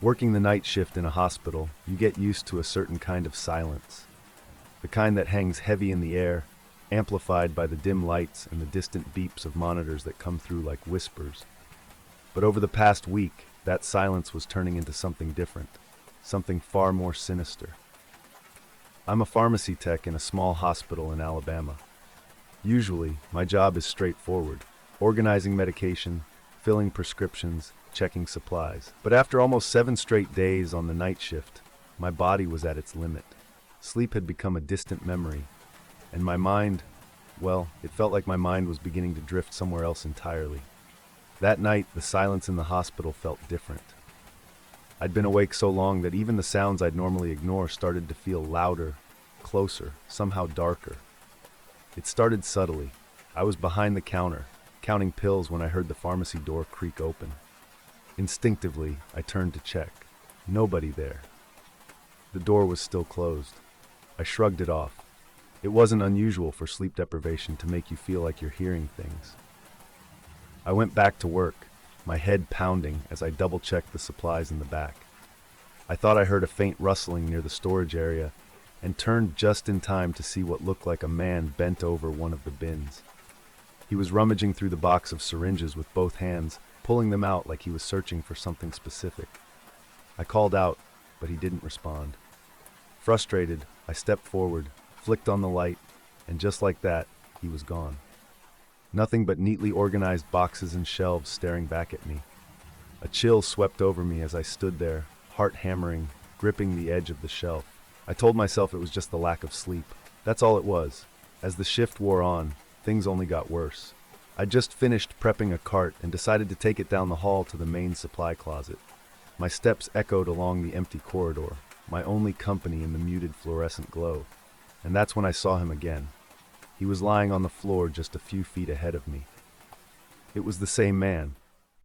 Working the night shift in a hospital, you get used to a certain kind of silence. The kind that hangs heavy in the air, amplified by the dim lights and the distant beeps of monitors that come through like whispers. But over the past week, that silence was turning into something different, something far more sinister. I'm a pharmacy tech in a small hospital in Alabama. Usually, my job is straightforward: organizing medication, filling prescriptions, checking supplies. But after almost 7 straight days on the night shift, my body was at its limit. Sleep had become a distant memory, and my mind, well, it felt like my mind was beginning to drift somewhere else entirely. That night, the silence in the hospital felt different. I'd been awake so long that even the sounds I'd normally ignore started to feel louder, closer, somehow darker. It started subtly. I was behind the counter, counting pills when I heard the pharmacy door creak open. Instinctively, I turned to check. Nobody there. The door was still closed. I shrugged it off. It wasn't unusual for sleep deprivation to make you feel like you're hearing things. I went back to work, my head pounding as I double-checked the supplies in the back. I thought I heard a faint rustling near the storage area and turned just in time to see what looked like a man bent over one of the bins. He was rummaging through the box of syringes with both hands, pulling them out like he was searching for something specific. I called out, but he didn't respond. Frustrated, I stepped forward, flicked on the light, and just like that, he was gone. Nothing but neatly organized boxes and shelves staring back at me. A chill swept over me as I stood there, heart hammering, gripping the edge of the shelf. I told myself it was just the lack of sleep. That's all it was. As the shift wore on, things only got worse. I'd just finished prepping a cart and decided to take it down the hall to the main supply closet. My steps echoed along the empty corridor, my only company in the muted fluorescent glow. And that's when I saw him again. He was lying on the floor just a few feet ahead of me. It was the same man,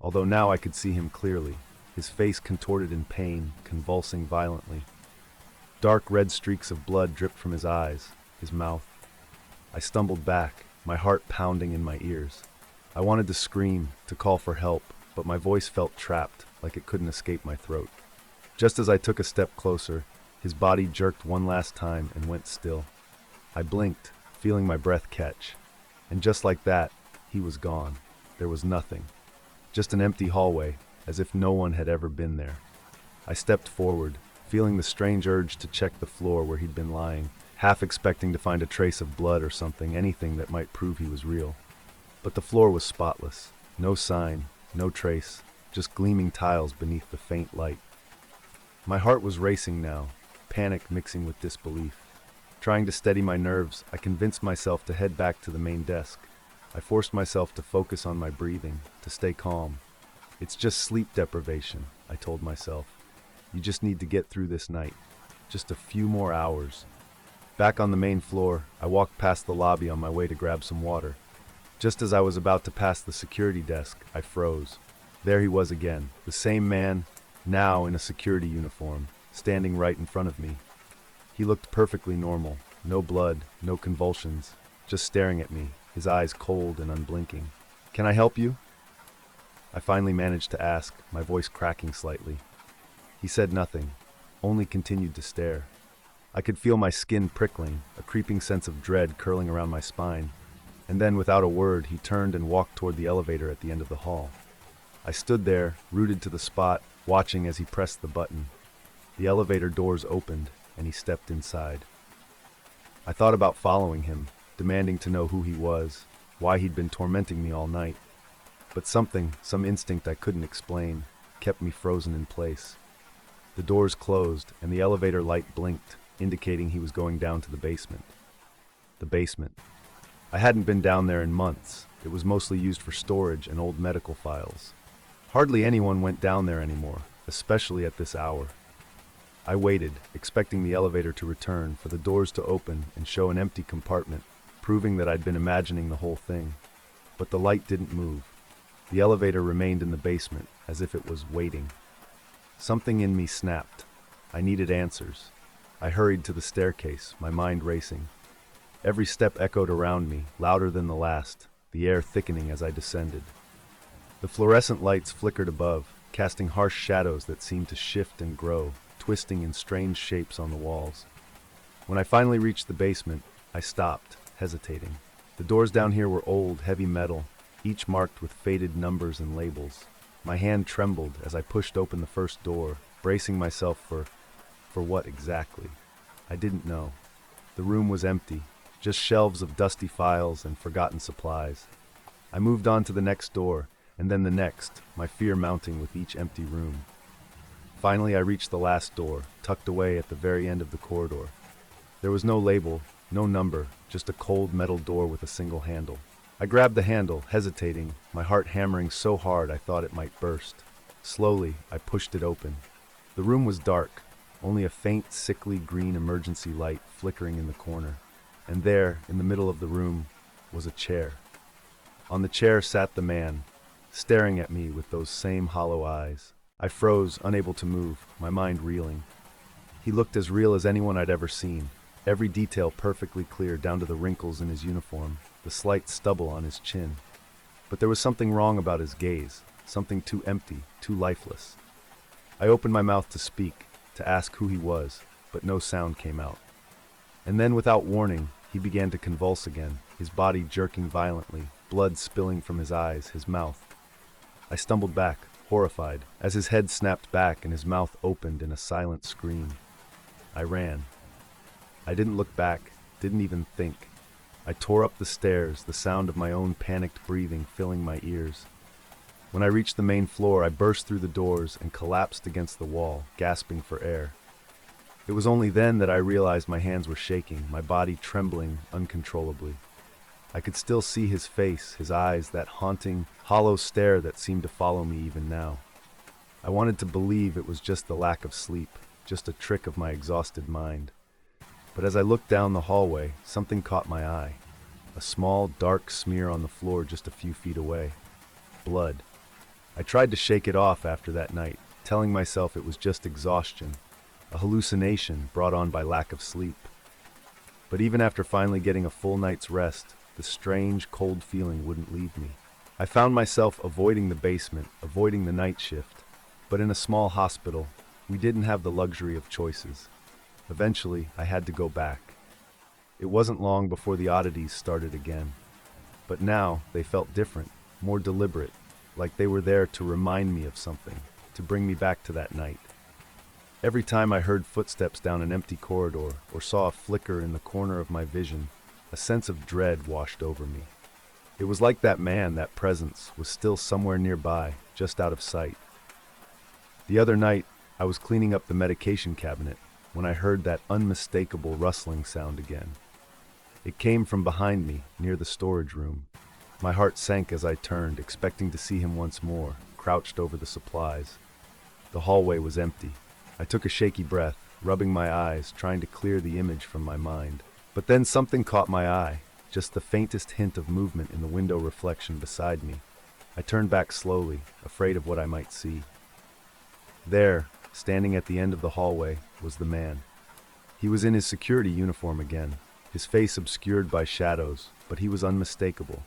although now I could see him clearly, his face contorted in pain, convulsing violently. Dark red streaks of blood dripped from his eyes, his mouth. I stumbled back, my heart pounding in my ears. I wanted to scream, to call for help, but my voice felt trapped, like it couldn't escape my throat. Just as I took a step closer, his body jerked one last time and went still. I blinked, feeling my breath catch. And just like that, he was gone. There was nothing. Just an empty hallway, as if no one had ever been there. I stepped forward, feeling the strange urge to check the floor where he'd been lying, half expecting to find a trace of blood or something, anything that might prove he was real. But the floor was spotless. No sign, no trace, just gleaming tiles beneath the faint light. My heart was racing now, panic mixing with disbelief. Trying to steady my nerves, I convinced myself to head back to the main desk. I forced myself to focus on my breathing, to stay calm. It's just sleep deprivation, I told myself. You just need to get through this night. Just a few more hours. Back on the main floor, I walked past the lobby on my way to grab some water. Just as I was about to pass the security desk, I froze. There he was again, the same man, now in a security uniform, standing right in front of me. He looked perfectly normal, no blood, no convulsions, just staring at me, his eyes cold and unblinking. "Can I help you?" I finally managed to ask, my voice cracking slightly. He said nothing, only continued to stare. I could feel my skin prickling, a creeping sense of dread curling around my spine. And then, without a word, he turned and walked toward the elevator at the end of the hall. I stood there, rooted to the spot, watching as he pressed the button. The elevator doors opened, and he stepped inside. I thought about following him, demanding to know who he was, why he'd been tormenting me all night. But something, some instinct I couldn't explain, kept me frozen in place. The doors closed, and the elevator light blinked, indicating he was going down to the basement. The basement. I hadn't been down there in months. It was mostly used for storage and old medical files. Hardly anyone went down there anymore, especially at this hour. I waited, expecting the elevator to return, for the doors to open and show an empty compartment, proving that I'd been imagining the whole thing. But the light didn't move. The elevator remained in the basement, as if it was waiting. Something in me snapped. I needed answers. I hurried to the staircase, my mind racing. Every step echoed around me, louder than the last, the air thickening as I descended. The fluorescent lights flickered above, casting harsh shadows that seemed to shift and grow, twisting in strange shapes on the walls. When I finally reached the basement, I stopped, hesitating. The doors down here were old, heavy metal, each marked with faded numbers and labels. My hand trembled as I pushed open the first door, bracing myself for what exactly? I didn't know. The room was empty, just shelves of dusty files and forgotten supplies. I moved on to the next door, and then the next, my fear mounting with each empty room. Finally, I reached the last door, tucked away at the very end of the corridor. There was no label, no number, just a cold metal door with a single handle. I grabbed the handle, hesitating, my heart hammering so hard I thought it might burst. Slowly, I pushed it open. The room was dark, only a faint, sickly green emergency light flickering in the corner. And there, in the middle of the room, was a chair. On the chair sat the man, staring at me with those same hollow eyes. I froze, unable to move, my mind reeling. He looked as real as anyone I'd ever seen, every detail perfectly clear down to the wrinkles in his uniform, the slight stubble on his chin. But there was something wrong about his gaze, something too empty, too lifeless. I opened my mouth to speak, to ask who he was, but no sound came out. And then, without warning, he began to convulse again, his body jerking violently, blood spilling from his eyes, his mouth. I stumbled back, horrified, as his head snapped back and his mouth opened in a silent scream. I ran. I didn't look back, didn't even think. I tore up the stairs, the sound of my own panicked breathing filling my ears. When I reached the main floor, I burst through the doors and collapsed against the wall, gasping for air. It was only then that I realized my hands were shaking, my body trembling uncontrollably. I could still see his face, his eyes, that haunting, hollow stare that seemed to follow me even now. I wanted to believe it was just the lack of sleep, just a trick of my exhausted mind. But as I looked down the hallway, something caught my eye. A small, dark smear on the floor just a few feet away. Blood. I tried to shake it off after that night, telling myself it was just exhaustion, a hallucination brought on by lack of sleep. But even after finally getting a full night's rest, the strange, cold feeling wouldn't leave me. I found myself avoiding the basement, avoiding the night shift. But in a small hospital, we didn't have the luxury of choices. Eventually, I had to go back. It wasn't long before the oddities started again. But now, they felt different, more deliberate, like they were there to remind me of something, to bring me back to that night. Every time I heard footsteps down an empty corridor or saw a flicker in the corner of my vision, a sense of dread washed over me. It was like that man, that presence, was still somewhere nearby, just out of sight. The other night, I was cleaning up the medication cabinet when I heard that unmistakable rustling sound again. It came from behind me, near the storage room. My heart sank as I turned, expecting to see him once more, crouched over the supplies. The hallway was empty. I took a shaky breath, rubbing my eyes, trying to clear the image from my mind. But then something caught my eye, just the faintest hint of movement in the window reflection beside me. I turned back slowly, afraid of what I might see. There, standing at the end of the hallway, was the man. He was in his security uniform again, his face obscured by shadows, but he was unmistakable.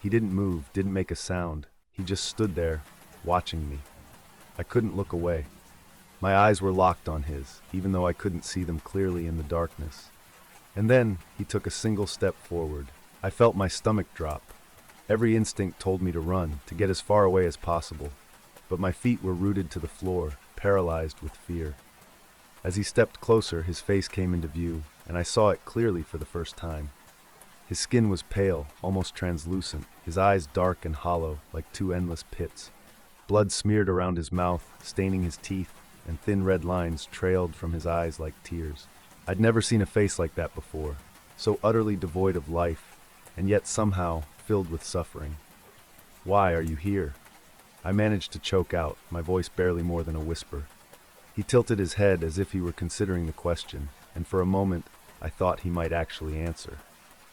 He didn't move, didn't make a sound. He just stood there, watching me. I couldn't look away. My eyes were locked on his, even though I couldn't see them clearly in the darkness. And then he took a single step forward. I felt my stomach drop. Every instinct told me to run, to get as far away as possible. But my feet were rooted to the floor, paralyzed with fear. As he stepped closer, his face came into view, and I saw it clearly for the first time. His skin was pale, almost translucent, his eyes dark and hollow, like two endless pits. Blood smeared around his mouth, staining his teeth, and thin red lines trailed from his eyes like tears. I'd never seen a face like that before, so utterly devoid of life, and yet somehow filled with suffering. "Why are you here?" I managed to choke out, my voice barely more than a whisper. He tilted his head as if he were considering the question, and for a moment I thought he might actually answer.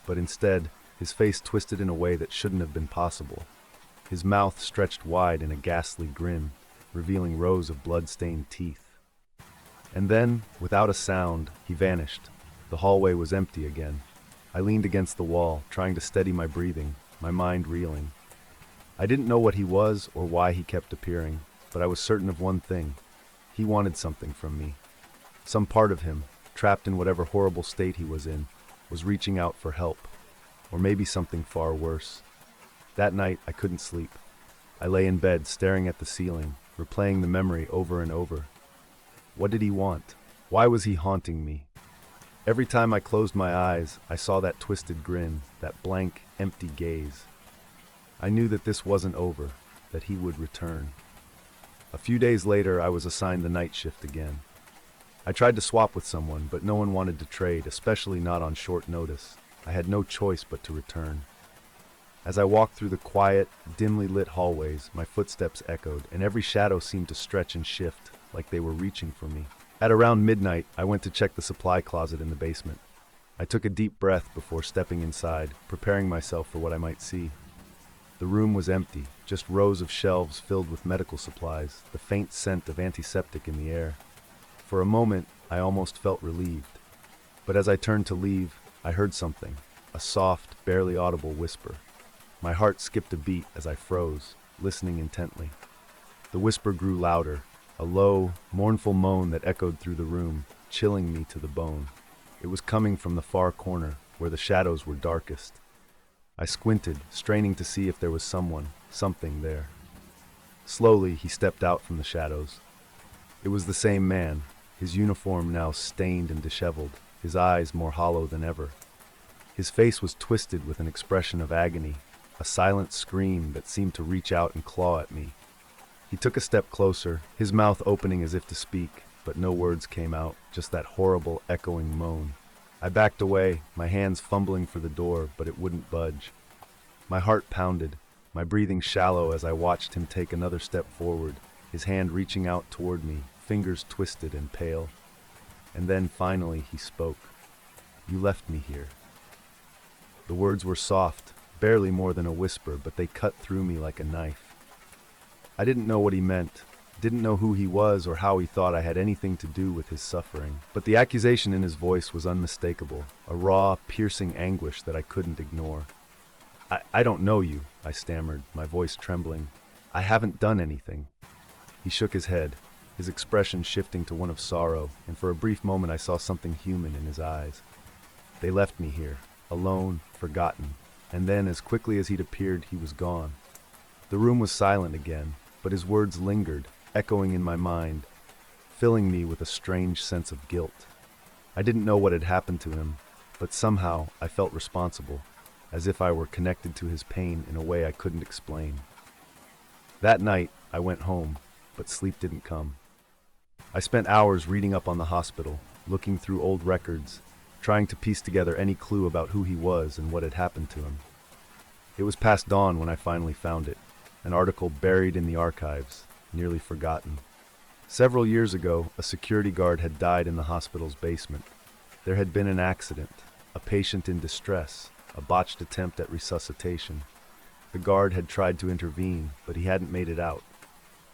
But instead, his face twisted in a way that shouldn't have been possible. His mouth stretched wide in a ghastly grin, revealing rows of blood-stained teeth. And then, without a sound, he vanished. The hallway was empty again. I leaned against the wall, trying to steady my breathing, my mind reeling. I didn't know what he was or why he kept appearing, but I was certain of one thing. He wanted something from me. Some part of him, trapped in whatever horrible state he was in, was reaching out for help. Or maybe something far worse. That night, I couldn't sleep. I lay in bed, staring at the ceiling, replaying the memory over and over. What did he want? Why was he haunting me? Every time I closed my eyes, I saw that twisted grin, that blank, empty gaze. I knew that this wasn't over, that he would return. A few days later, I was assigned the night shift again. I tried to swap with someone, but no one wanted to trade, especially not on short notice. I had no choice but to return. As I walked through the quiet, dimly lit hallways, my footsteps echoed, and every shadow seemed to stretch and shift, like they were reaching for me. At around midnight, I went to check the supply closet in the basement. I took a deep breath before stepping inside, preparing myself for what I might see. The room was empty, just rows of shelves filled with medical supplies, the faint scent of antiseptic in the air. For a moment, I almost felt relieved. But as I turned to leave, I heard something, a soft, barely audible whisper. My heart skipped a beat as I froze, listening intently. The whisper grew louder, a low, mournful moan that echoed through the room, chilling me to the bone. It was coming from the far corner, where the shadows were darkest. I squinted, straining to see if there was someone, something there. Slowly, he stepped out from the shadows. It was the same man, his uniform now stained and disheveled, his eyes more hollow than ever. His face was twisted with an expression of agony, a silent scream that seemed to reach out and claw at me. He took a step closer, his mouth opening as if to speak, but no words came out, just that horrible, echoing moan. I backed away, my hands fumbling for the door, but it wouldn't budge. My heart pounded, my breathing shallow as I watched him take another step forward, his hand reaching out toward me, fingers twisted and pale. And then, finally, he spoke. "You left me here." The words were soft, barely more than a whisper, but they cut through me like a knife. I didn't know what he meant, didn't know who he was or how he thought I had anything to do with his suffering. But the accusation in his voice was unmistakable, a raw, piercing anguish that I couldn't ignore. I don't know you," I stammered, my voice trembling. "I haven't done anything." He shook his head, his expression shifting to one of sorrow, and for a brief moment I saw something human in his eyes. "They left me here, alone, forgotten, and then, as quickly as he'd appeared, he was gone." The room was silent again, but his words lingered, echoing in my mind, filling me with a strange sense of guilt. I didn't know what had happened to him, but somehow I felt responsible, as if I were connected to his pain in a way I couldn't explain. That night, I went home, but sleep didn't come. I spent hours reading up on the hospital, looking through old records, trying to piece together any clue about who he was and what had happened to him. It was past dawn when I finally found it, an article buried in the archives, nearly forgotten. Several years ago, a security guard had died in the hospital's basement. There had been an accident, a patient in distress, a botched attempt at resuscitation. The guard had tried to intervene, but he hadn't made it out.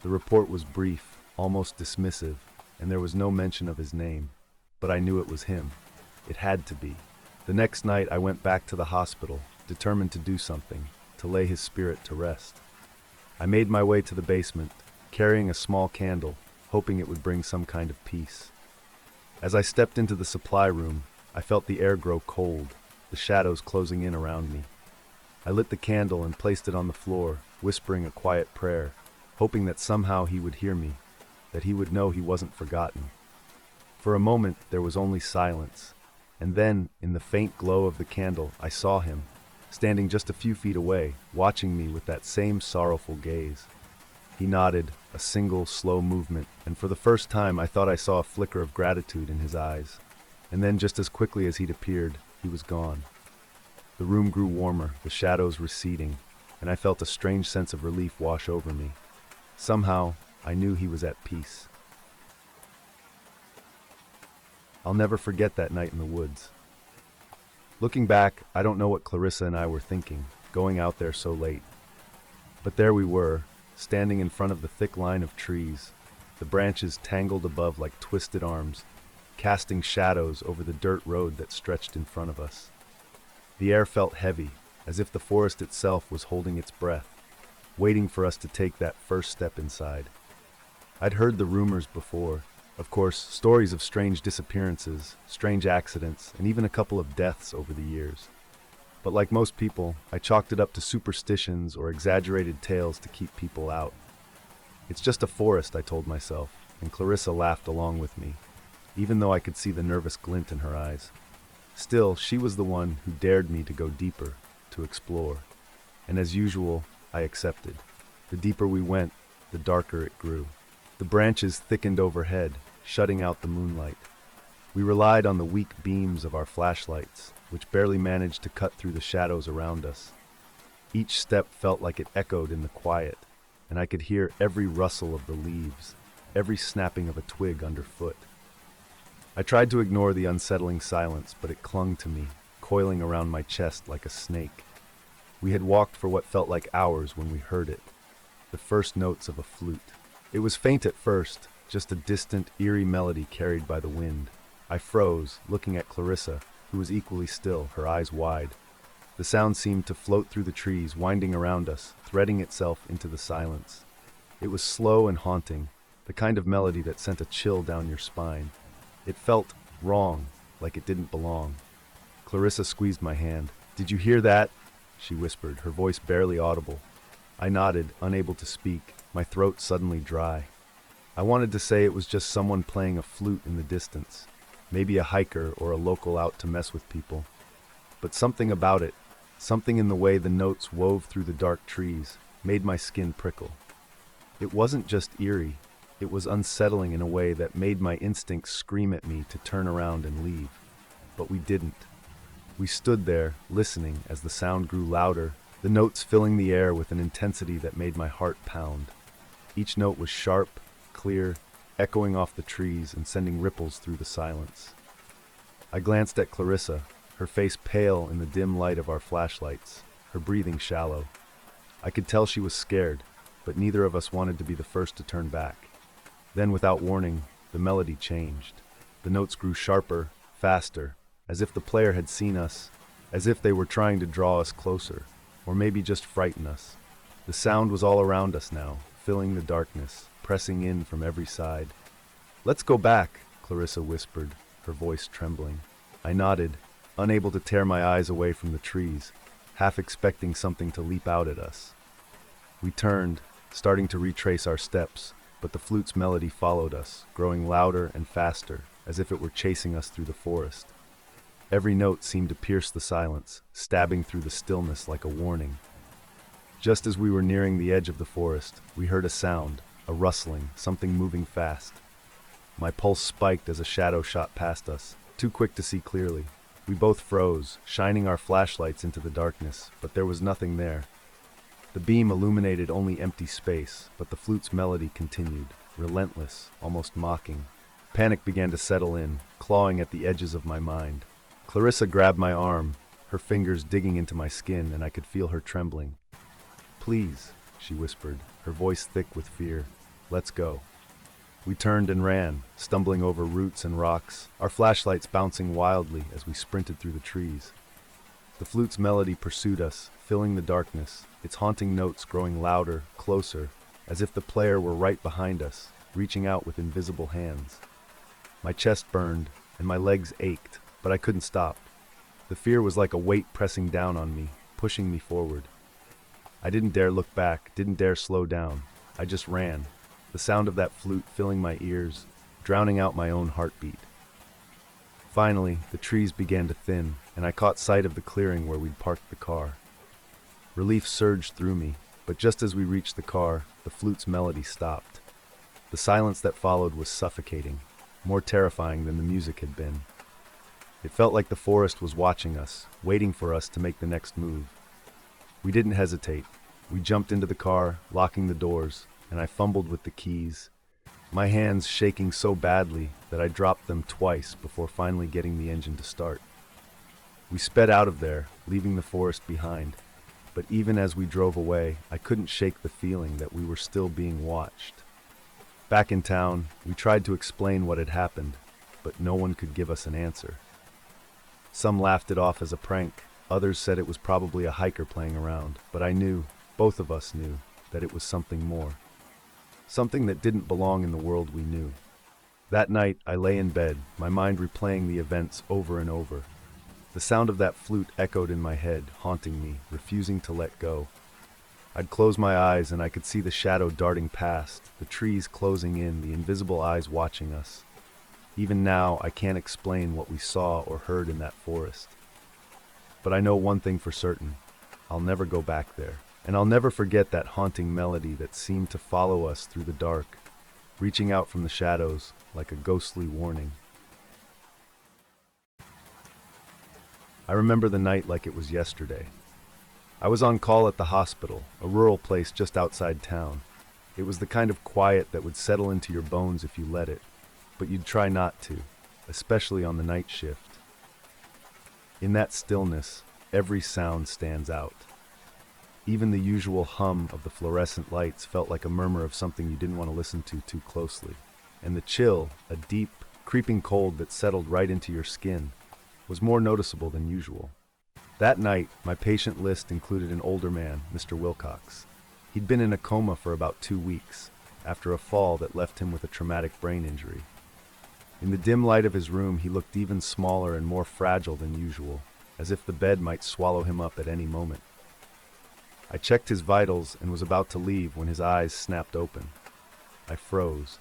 The report was brief, almost dismissive, and there was no mention of his name. But I knew it was him. It had to be. The next night I went back to the hospital, determined to do something, to lay his spirit to rest. I made my way to the basement, carrying a small candle, hoping it would bring some kind of peace. As I stepped into the supply room, I felt the air grow cold, the shadows closing in around me. I lit the candle and placed it on the floor, whispering a quiet prayer, hoping that somehow he would hear me, that he would know he wasn't forgotten. For a moment, there was only silence, and then, in the faint glow of the candle, I saw him, standing just a few feet away, watching me with that same sorrowful gaze. He nodded, a single, slow movement, and for the first time I thought I saw a flicker of gratitude in his eyes. And then, just as quickly as he'd appeared, he was gone. The room grew warmer, the shadows receding, and I felt a strange sense of relief wash over me. Somehow, I knew he was at peace. I'll never forget that night in the woods. Looking back, I don't know what Clarissa and I were thinking, going out there so late. But there we were, standing in front of the thick line of trees, the branches tangled above like twisted arms, casting shadows over the dirt road that stretched in front of us. The air felt heavy, as if the forest itself was holding its breath, waiting for us to take that first step inside. I'd heard the rumors before. Of course, stories of strange disappearances, strange accidents, and even a couple of deaths over the years. But like most people, I chalked it up to superstitions or exaggerated tales to keep people out. It's just a forest, I told myself, and Clarissa laughed along with me, even though I could see the nervous glint in her eyes. Still, she was the one who dared me to go deeper, to explore. And as usual, I accepted. The deeper we went, the darker it grew. The branches thickened overhead, shutting out the moonlight. We relied on the weak beams of our flashlights, which barely managed to cut through the shadows around us. Each step felt like it echoed in the quiet, and I could hear every rustle of the leaves, every snapping of a twig underfoot. I tried to ignore the unsettling silence, but it clung to me, coiling around my chest like a snake. We had walked for what felt like hours when we heard it, the first notes of a flute. It was faint at first, just a distant, eerie melody carried by the wind. I froze, looking at Clarissa, who was equally still, her eyes wide. The sound seemed to float through the trees, winding around us, threading itself into the silence. It was slow and haunting, the kind of melody that sent a chill down your spine. It felt wrong, like it didn't belong. Clarissa squeezed my hand. "Did you hear that?" she whispered, her voice barely audible. I nodded, unable to speak, my throat suddenly dry. I wanted to say it was just someone playing a flute in the distance, maybe a hiker or a local out to mess with people. But something about it, something in the way the notes wove through the dark trees, made my skin prickle. It wasn't just eerie, it was unsettling in a way that made my instincts scream at me to turn around and leave. But we didn't. We stood there, listening as the sound grew louder, the notes filling the air with an intensity that made my heart pound. Each note was sharp, clear, echoing off the trees and sending ripples through the silence. I glanced at Clarissa, her face pale in the dim light of our flashlights, her breathing shallow. I could tell she was scared, but neither of us wanted to be the first to turn back. Then, without warning, the melody changed. The notes grew sharper, faster, as if the player had seen us, as if they were trying to draw us closer, or maybe just frighten us. The sound was all around us now, filling the darkness, pressing in from every side. "Let's go back," Clarissa whispered, her voice trembling. I nodded, unable to tear my eyes away from the trees, half expecting something to leap out at us. We turned, starting to retrace our steps, but the flute's melody followed us, growing louder and faster, as if it were chasing us through the forest. Every note seemed to pierce the silence, stabbing through the stillness like a warning. Just as we were nearing the edge of the forest, we heard a sound, a rustling, something moving fast. My pulse spiked as a shadow shot past us, too quick to see clearly. We both froze, shining our flashlights into the darkness, but there was nothing there. The beam illuminated only empty space, but the flute's melody continued, relentless, almost mocking. Panic began to settle in, clawing at the edges of my mind. Clarissa grabbed my arm, her fingers digging into my skin, and I could feel her trembling. "Please," she whispered, her voice thick with fear. "Let's go." We turned and ran, stumbling over roots and rocks, our flashlights bouncing wildly as we sprinted through the trees. The flute's melody pursued us, filling the darkness, its haunting notes growing louder, closer, as if the player were right behind us, reaching out with invisible hands. My chest burned, and my legs ached, but I couldn't stop. The fear was like a weight pressing down on me, pushing me forward. I didn't dare look back, didn't dare slow down. I just ran, the sound of that flute filling my ears, drowning out my own heartbeat. Finally, the trees began to thin, and I caught sight of the clearing where we'd parked the car. Relief surged through me, but just as we reached the car, the flute's melody stopped. The silence that followed was suffocating, more terrifying than the music had been. It felt like the forest was watching us, waiting for us to make the next move. We didn't hesitate. We jumped into the car, locking the doors, and I fumbled with the keys, my hands shaking so badly that I dropped them twice before finally getting the engine to start. We sped out of there, leaving the forest behind, but even as we drove away, I couldn't shake the feeling that we were still being watched. Back in town, we tried to explain what had happened, but no one could give us an answer. Some laughed it off as a prank, others said it was probably a hiker playing around, but I knew, both of us knew, that it was something more. something that didn't belong in the world we knew. That night, I lay in bed, my mind replaying the events over and over. The sound of that flute echoed in my head, haunting me, refusing to let go. I'd close my eyes and I could see the shadow darting past, the trees closing in, the invisible eyes watching us. Even now, I can't explain what we saw or heard in that forest. But I know one thing for certain. I'll never go back there. And I'll never forget that haunting melody that seemed to follow us through the dark, reaching out from the shadows like a ghostly warning. I remember the night like it was yesterday. I was on call at the hospital, a rural place just outside town. It was the kind of quiet that would settle into your bones if you let it, but you'd try not to, especially on the night shift. In that stillness, every sound stands out. Even the usual hum of the fluorescent lights felt like a murmur of something you didn't want to listen to too closely. And the chill, a deep, creeping cold that settled right into your skin, was more noticeable than usual. That night, my patient list included an older man, Mr. Wilcox. He'd been in a coma for about 2 weeks, after a fall that left him with a traumatic brain injury. In the dim light of his room, he looked even smaller and more fragile than usual, as if the bed might swallow him up at any moment. I checked his vitals and was about to leave when his eyes snapped open. I froze.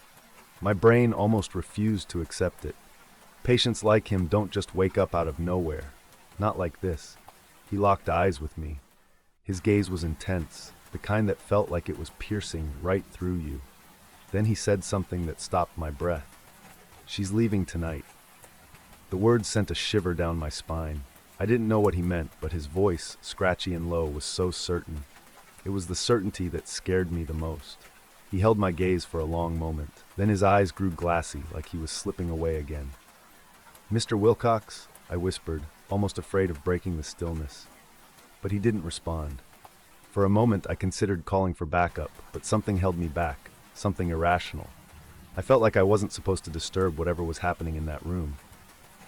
My brain almost refused to accept it. Patients like him don't just wake up out of nowhere. Not like this. He locked eyes with me. His gaze was intense, the kind that felt like it was piercing right through you. Then he said something that stopped my breath. "She's leaving tonight." The words sent a shiver down my spine. I didn't know what he meant, but his voice, scratchy and low, was so certain. It was the certainty that scared me the most. He held my gaze for a long moment. Then his eyes grew glassy, like he was slipping away again. "Mr. Wilcox?" I whispered, almost afraid of breaking the stillness. But he didn't respond. For a moment, I considered calling for backup, but something held me back, something irrational. I felt like I wasn't supposed to disturb whatever was happening in that room.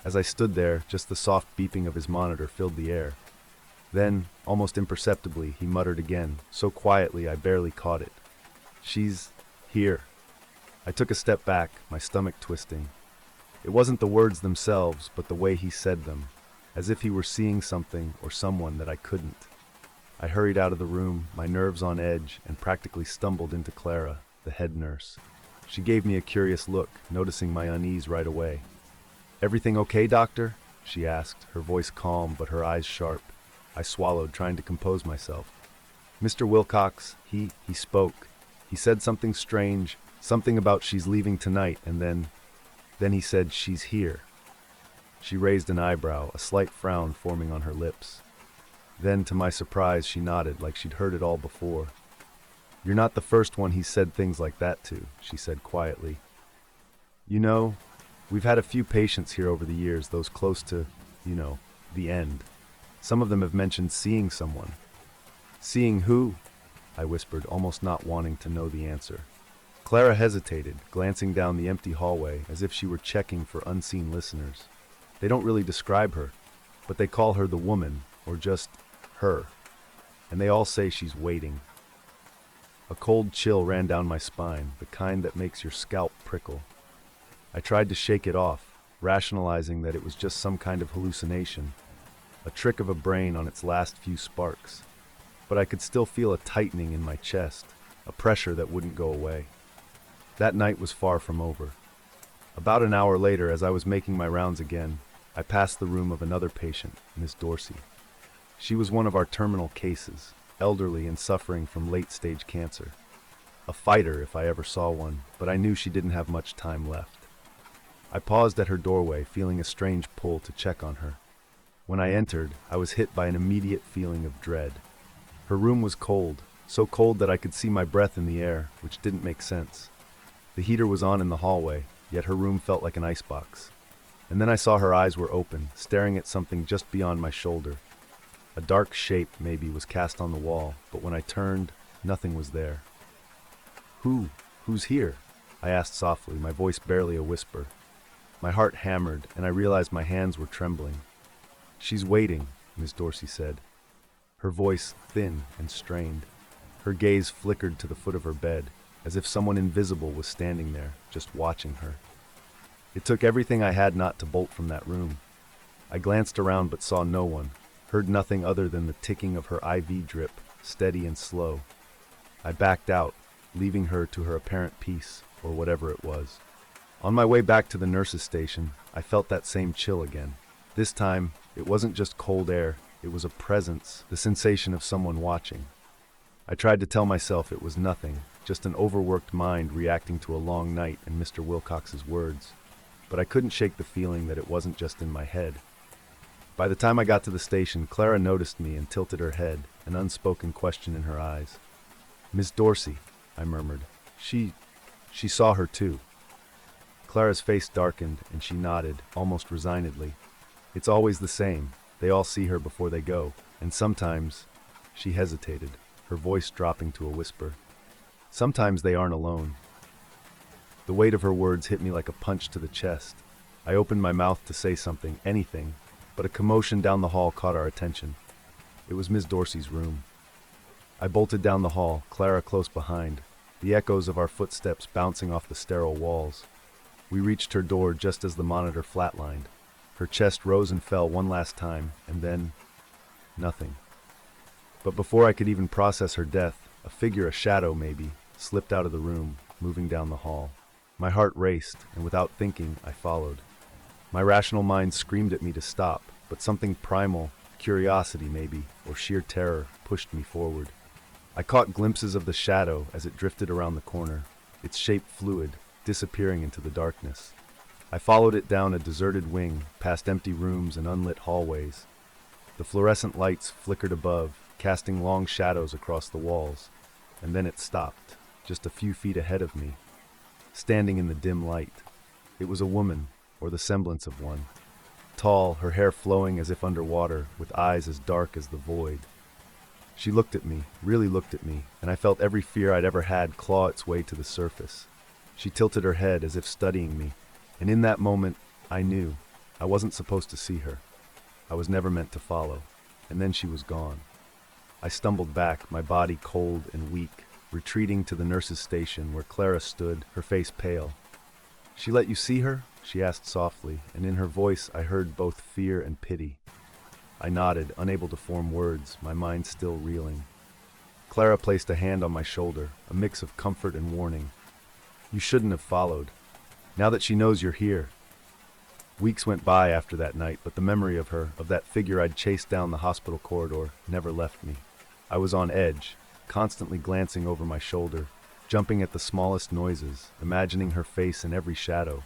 As I stood there, just the soft beeping of his monitor filled the air. Then, almost imperceptibly, he muttered again, so quietly I barely caught it. "She's here." I took a step back, my stomach twisting. It wasn't the words themselves, but the way he said them, as if he were seeing something or someone that I couldn't. I hurried out of the room, my nerves on edge, and practically stumbled into Clara, the head nurse. She gave me a curious look, noticing my unease right away. "Everything okay, doctor?" she asked, her voice calm but her eyes sharp. I swallowed, trying to compose myself. "Mr. Wilcox, he spoke. He said something strange, something about she's leaving tonight, and then he said she's here." She raised an eyebrow, a slight frown forming on her lips. Then, to my surprise, she nodded like she'd heard it all before. "You're not the first one he's said things like that to," she said quietly. "You know, we've had a few patients here over the years, those close to, the end. Some of them have mentioned seeing someone." "Seeing who?" I whispered, almost not wanting to know the answer. Clara hesitated, glancing down the empty hallway as if she were checking for unseen listeners. They don't really describe her, but they call her the woman, or just her. And they all say she's waiting. A cold chill ran down my spine, the kind that makes your scalp prickle. I tried to shake it off, rationalizing that it was just some kind of hallucination, a trick of a brain on its last few sparks. But I could still feel a tightening in my chest, a pressure that wouldn't go away. That night was far from over. About an hour later, as I was making my rounds again, I passed the room of another patient, Miss Dorsey. She was one of our terminal cases, elderly and suffering from late-stage cancer. A fighter, if I ever saw one, but I knew she didn't have much time left. I paused at her doorway, feeling a strange pull to check on her. When I entered, I was hit by an immediate feeling of dread. Her room was cold, so cold that I could see my breath in the air, which didn't make sense. The heater was on in the hallway, yet her room felt like an icebox. And then I saw her eyes were open, staring at something just beyond my shoulder. A dark shape, maybe, was cast on the wall, but when I turned, nothing was there. Who's here?" I asked softly, my voice barely a whisper. My heart hammered, and I realized my hands were trembling. "She's waiting," Miss Dorsey said, her voice thin and strained. Her gaze flickered to the foot of her bed. as if someone invisible was standing there, just watching her. It took everything I had not to bolt from that room. I glanced around but saw no one, heard nothing other than the ticking of her IV drip, steady and slow. I backed out, leaving her to her apparent peace, or whatever it was. On my way back to the nurse's station, I felt that same chill again. This time, it wasn't just cold air, it was a presence, the sensation of someone watching. I tried to tell myself it was nothing, just an overworked mind reacting to a long night and Mr. Wilcox's words. But I couldn't shake the feeling that it wasn't just in my head. By the time I got to the station, Clara noticed me and tilted her head, an unspoken question in her eyes. "Miss Dorsey," I murmured. She saw her too." Clara's face darkened and she nodded, almost resignedly. "It's always the same. They all see her before they go, and sometimes—" She hesitated, her voice dropping to a whisper. "Sometimes they aren't alone." The weight of her words hit me like a punch to the chest. I opened my mouth to say something, anything, but a commotion down the hall caught our attention. It was Miss Dorsey's room. I bolted down the hall, Clara close behind, the echoes of our footsteps bouncing off the sterile walls. We reached her door just as the monitor flatlined. Her chest rose and fell one last time, and then nothing. But before I could even process her death, a figure, a shadow maybe, slipped out of the room, moving down the hall. My heart raced, and without thinking, I followed. My rational mind screamed at me to stop, but something primal, curiosity maybe, or sheer terror, pushed me forward. I caught glimpses of the shadow as it drifted around the corner, its shape fluid, disappearing into the darkness. I followed it down a deserted wing, past empty rooms and unlit hallways. The fluorescent lights flickered above, casting long shadows across the walls, and then it stopped, just a few feet ahead of me, standing in the dim light. It was a woman, or the semblance of one. Tall, her hair flowing as if underwater, with eyes as dark as the void. She looked at me, really looked at me, and I felt every fear I'd ever had claw its way to the surface. She tilted her head as if studying me, and in that moment, I knew I wasn't supposed to see her. I was never meant to follow, and then she was gone. I stumbled back, my body cold and weak, retreating to the nurse's station where Clara stood, her face pale. "She let you see her?" she asked softly, and in her voice I heard both fear and pity. I nodded, unable to form words, my mind still reeling. Clara placed a hand on my shoulder, a mix of comfort and warning. "You shouldn't have followed. Now that she knows you're here." Weeks went by after that night, but the memory of her, of that figure I'd chased down the hospital corridor, never left me. I was on edge, constantly glancing over my shoulder, jumping at the smallest noises, imagining her face in every shadow.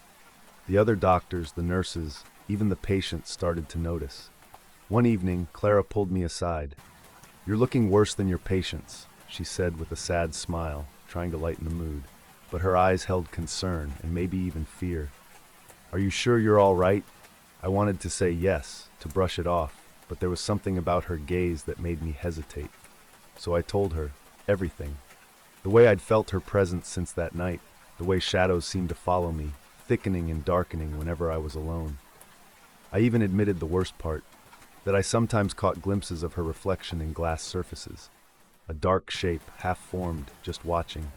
The other doctors, the nurses, even the patients started to notice. One evening, Clara pulled me aside. "You're looking worse than your patients," she said with a sad smile, trying to lighten the mood, but her eyes held concern and maybe even fear. "Are you sure you're all right?" I wanted to say yes, to brush it off, but there was something about her gaze that made me hesitate. So I told her everything. The way I'd felt her presence since that night, the way shadows seemed to follow me, thickening and darkening whenever I was alone. I even admitted the worst part, that I sometimes caught glimpses of her reflection in glass surfaces, a dark shape, half-formed, just watching.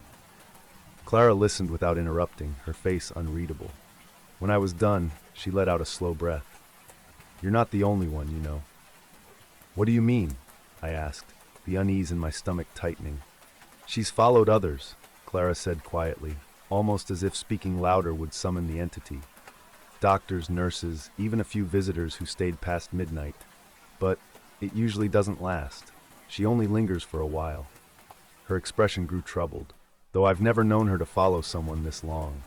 Clara listened without interrupting, her face unreadable. When I was done, she let out a slow breath. "You're not the only one, you know." "What do you mean?" I asked, the unease in my stomach tightening. "She's followed others," Clara said quietly, almost as if speaking louder would summon the entity. "Doctors, nurses, even a few visitors who stayed past midnight. But it usually doesn't last. She only lingers for a while." Her expression grew troubled, though I've never known her to follow someone this long.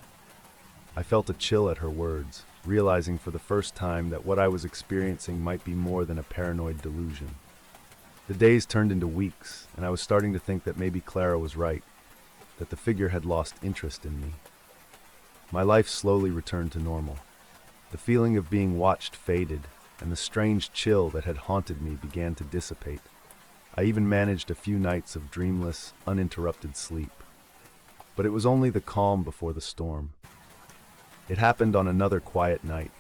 I felt a chill at her words, realizing for the first time that what I was experiencing might be more than a paranoid delusion. The days turned into weeks, and I was starting to think that maybe Clara was right, that the figure had lost interest in me. My life slowly returned to normal. The feeling of being watched faded, and the strange chill that had haunted me began to dissipate. I even managed a few nights of dreamless, uninterrupted sleep. But it was only the calm before the storm. It happened on another quiet night,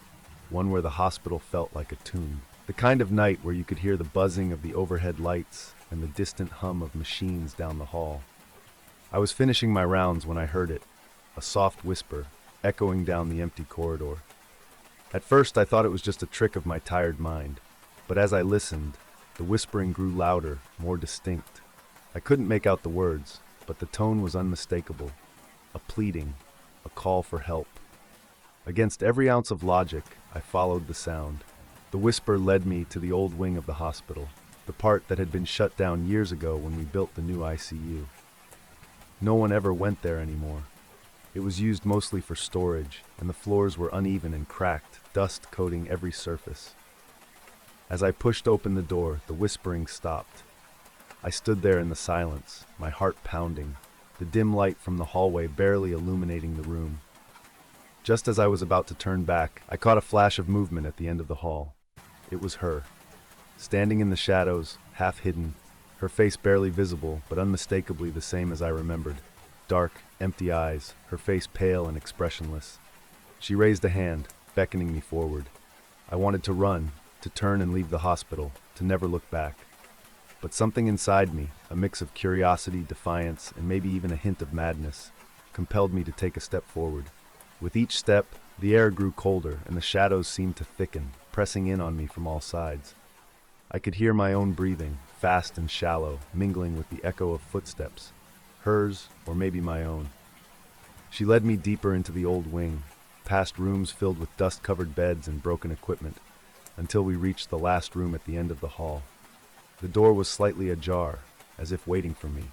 one where the hospital felt like a tomb. The kind of night where you could hear the buzzing of the overhead lights and the distant hum of machines down the hall. I was finishing my rounds when I heard it, a soft whisper, echoing down the empty corridor. At first I thought it was just a trick of my tired mind, but as I listened, the whispering grew louder, more distinct. I couldn't make out the words, but the tone was unmistakable, a pleading, a call for help. Against every ounce of logic, I followed the sound. The whisper led me to the old wing of the hospital, the part that had been shut down years ago when we built the new ICU. No one ever went there anymore. It was used mostly for storage, and the floors were uneven and cracked, dust coating every surface. As I pushed open the door, the whispering stopped. I stood there in the silence, my heart pounding, the dim light from the hallway barely illuminating the room. Just as I was about to turn back, I caught a flash of movement at the end of the hall. It was her. Standing in the shadows, half hidden, her face barely visible, but unmistakably the same as I remembered. Dark, empty eyes, her face pale and expressionless. She raised a hand, beckoning me forward. I wanted to run, to turn and leave the hospital, to never look back. But something inside me, a mix of curiosity, defiance, and maybe even a hint of madness, compelled me to take a step forward. With each step, the air grew colder and the shadows seemed to thicken, pressing in on me from all sides. I could hear my own breathing, fast and shallow, mingling with the echo of footsteps, hers or maybe my own. She led me deeper into the old wing, past rooms filled with dust-covered beds and broken equipment, until we reached the last room at the end of the hall. The door was slightly ajar, as if waiting for me.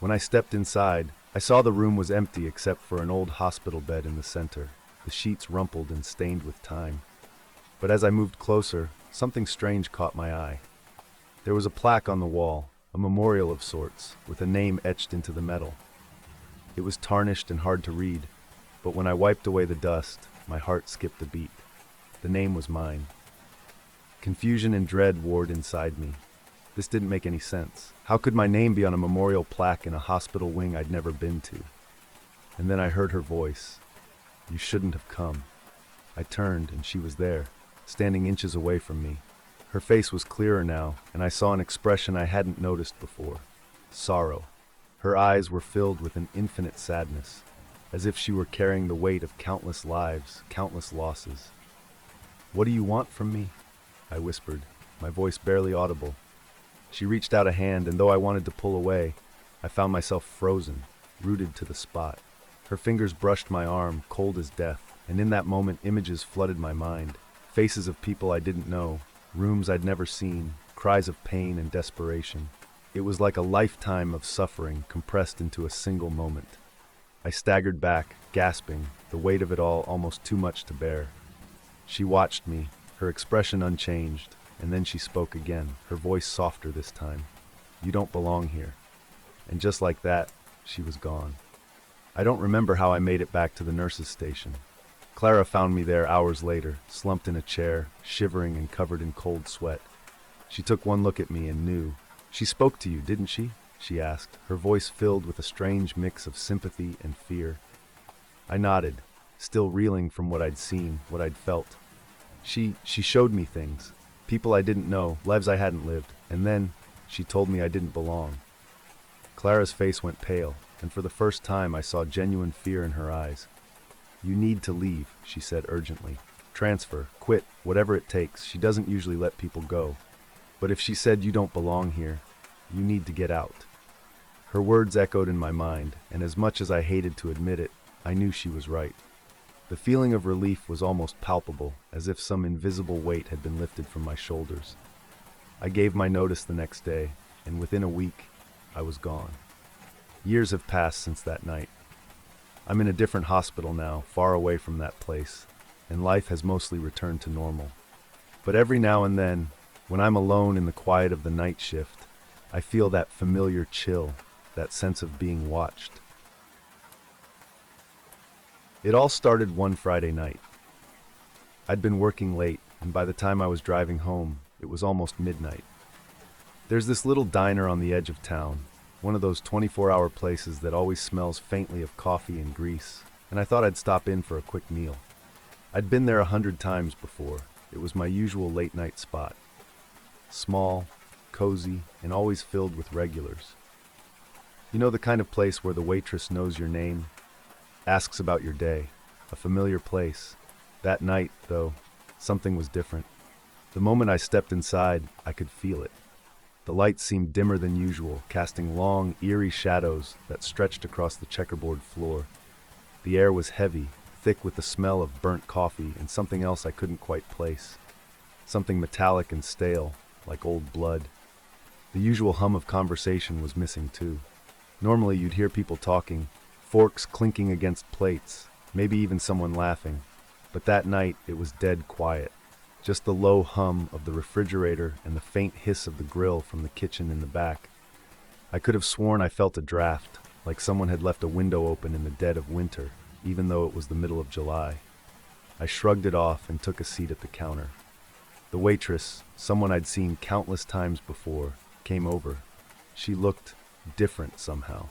When I stepped inside, I saw the room was empty except for an old hospital bed in the center, the sheets rumpled and stained with time. But as I moved closer, something strange caught my eye. There was a plaque on the wall, a memorial of sorts, with a name etched into the metal. It was tarnished and hard to read, but when I wiped away the dust, my heart skipped a beat. The name was mine. Confusion and dread warred inside me. This didn't make any sense. How could my name be on a memorial plaque in a hospital wing I'd never been to? And then I heard her voice. "You shouldn't have come." I turned, and she was there, standing inches away from me. Her face was clearer now, and I saw an expression I hadn't noticed before. Sorrow. Her eyes were filled with an infinite sadness, as if she were carrying the weight of countless lives, countless losses. "What do you want from me?" I whispered, my voice barely audible. She reached out a hand, and though I wanted to pull away, I found myself frozen, rooted to the spot. Her fingers brushed my arm, cold as death, and in that moment images flooded my mind. Faces of people I didn't know, rooms I'd never seen, cries of pain and desperation. It was like a lifetime of suffering compressed into a single moment. I staggered back, gasping, the weight of it all almost too much to bear. She watched me, her expression unchanged, and then she spoke again, her voice softer this time. "You don't belong here." And just like that, she was gone. I don't remember how I made it back to the nurse's station. Clara found me there hours later, slumped in a chair, shivering and covered in cold sweat. She took one look at me and knew. "She spoke to you, didn't she?" she asked, her voice filled with a strange mix of sympathy and fear. I nodded, still reeling from what I'd seen, what I'd felt. She showed me things, people I didn't know, lives I hadn't lived, and then she told me I didn't belong. Clara's face went pale, and for the first time I saw genuine fear in her eyes. "You need to leave," she said urgently. "Transfer, quit, whatever it takes. She doesn't usually let people go. But if she said you don't belong here, you need to get out." Her words echoed in my mind, and as much as I hated to admit it, I knew she was right. The feeling of relief was almost palpable, as if some invisible weight had been lifted from my shoulders. I gave my notice the next day, and within a week, I was gone. Years have passed since that night. I'm in a different hospital now, far away from that place, and life has mostly returned to normal. But every now and then, when I'm alone in the quiet of the night shift, I feel that familiar chill, that sense of being watched. It all started one Friday night. I'd been working late, and by the time I was driving home, it was almost midnight. There's this little diner on the edge of town, one of those 24-hour places that always smells faintly of coffee and grease, and I thought I'd stop in for a quick meal. I'd been there 100 times before. It was my usual late-night spot. Small, cozy, and always filled with regulars. You know, the kind of place where the waitress knows your name, asks about your day. A familiar place. That night, though, something was different. The moment I stepped inside, I could feel it. The lights seemed dimmer than usual, casting long, eerie shadows that stretched across the checkerboard floor. The air was heavy, thick with the smell of burnt coffee and something else I couldn't quite place. Something metallic and stale, like old blood. The usual hum of conversation was missing too. Normally you'd hear people talking, forks clinking against plates, maybe even someone laughing. But that night it was dead quiet. Just the low hum of the refrigerator and the faint hiss of the grill from the kitchen in the back. I could have sworn I felt a draft, like someone had left a window open in the dead of winter, even though it was the middle of July. I shrugged it off and took a seat at the counter. The waitress, someone I'd seen countless times before, came over. She looked different somehow.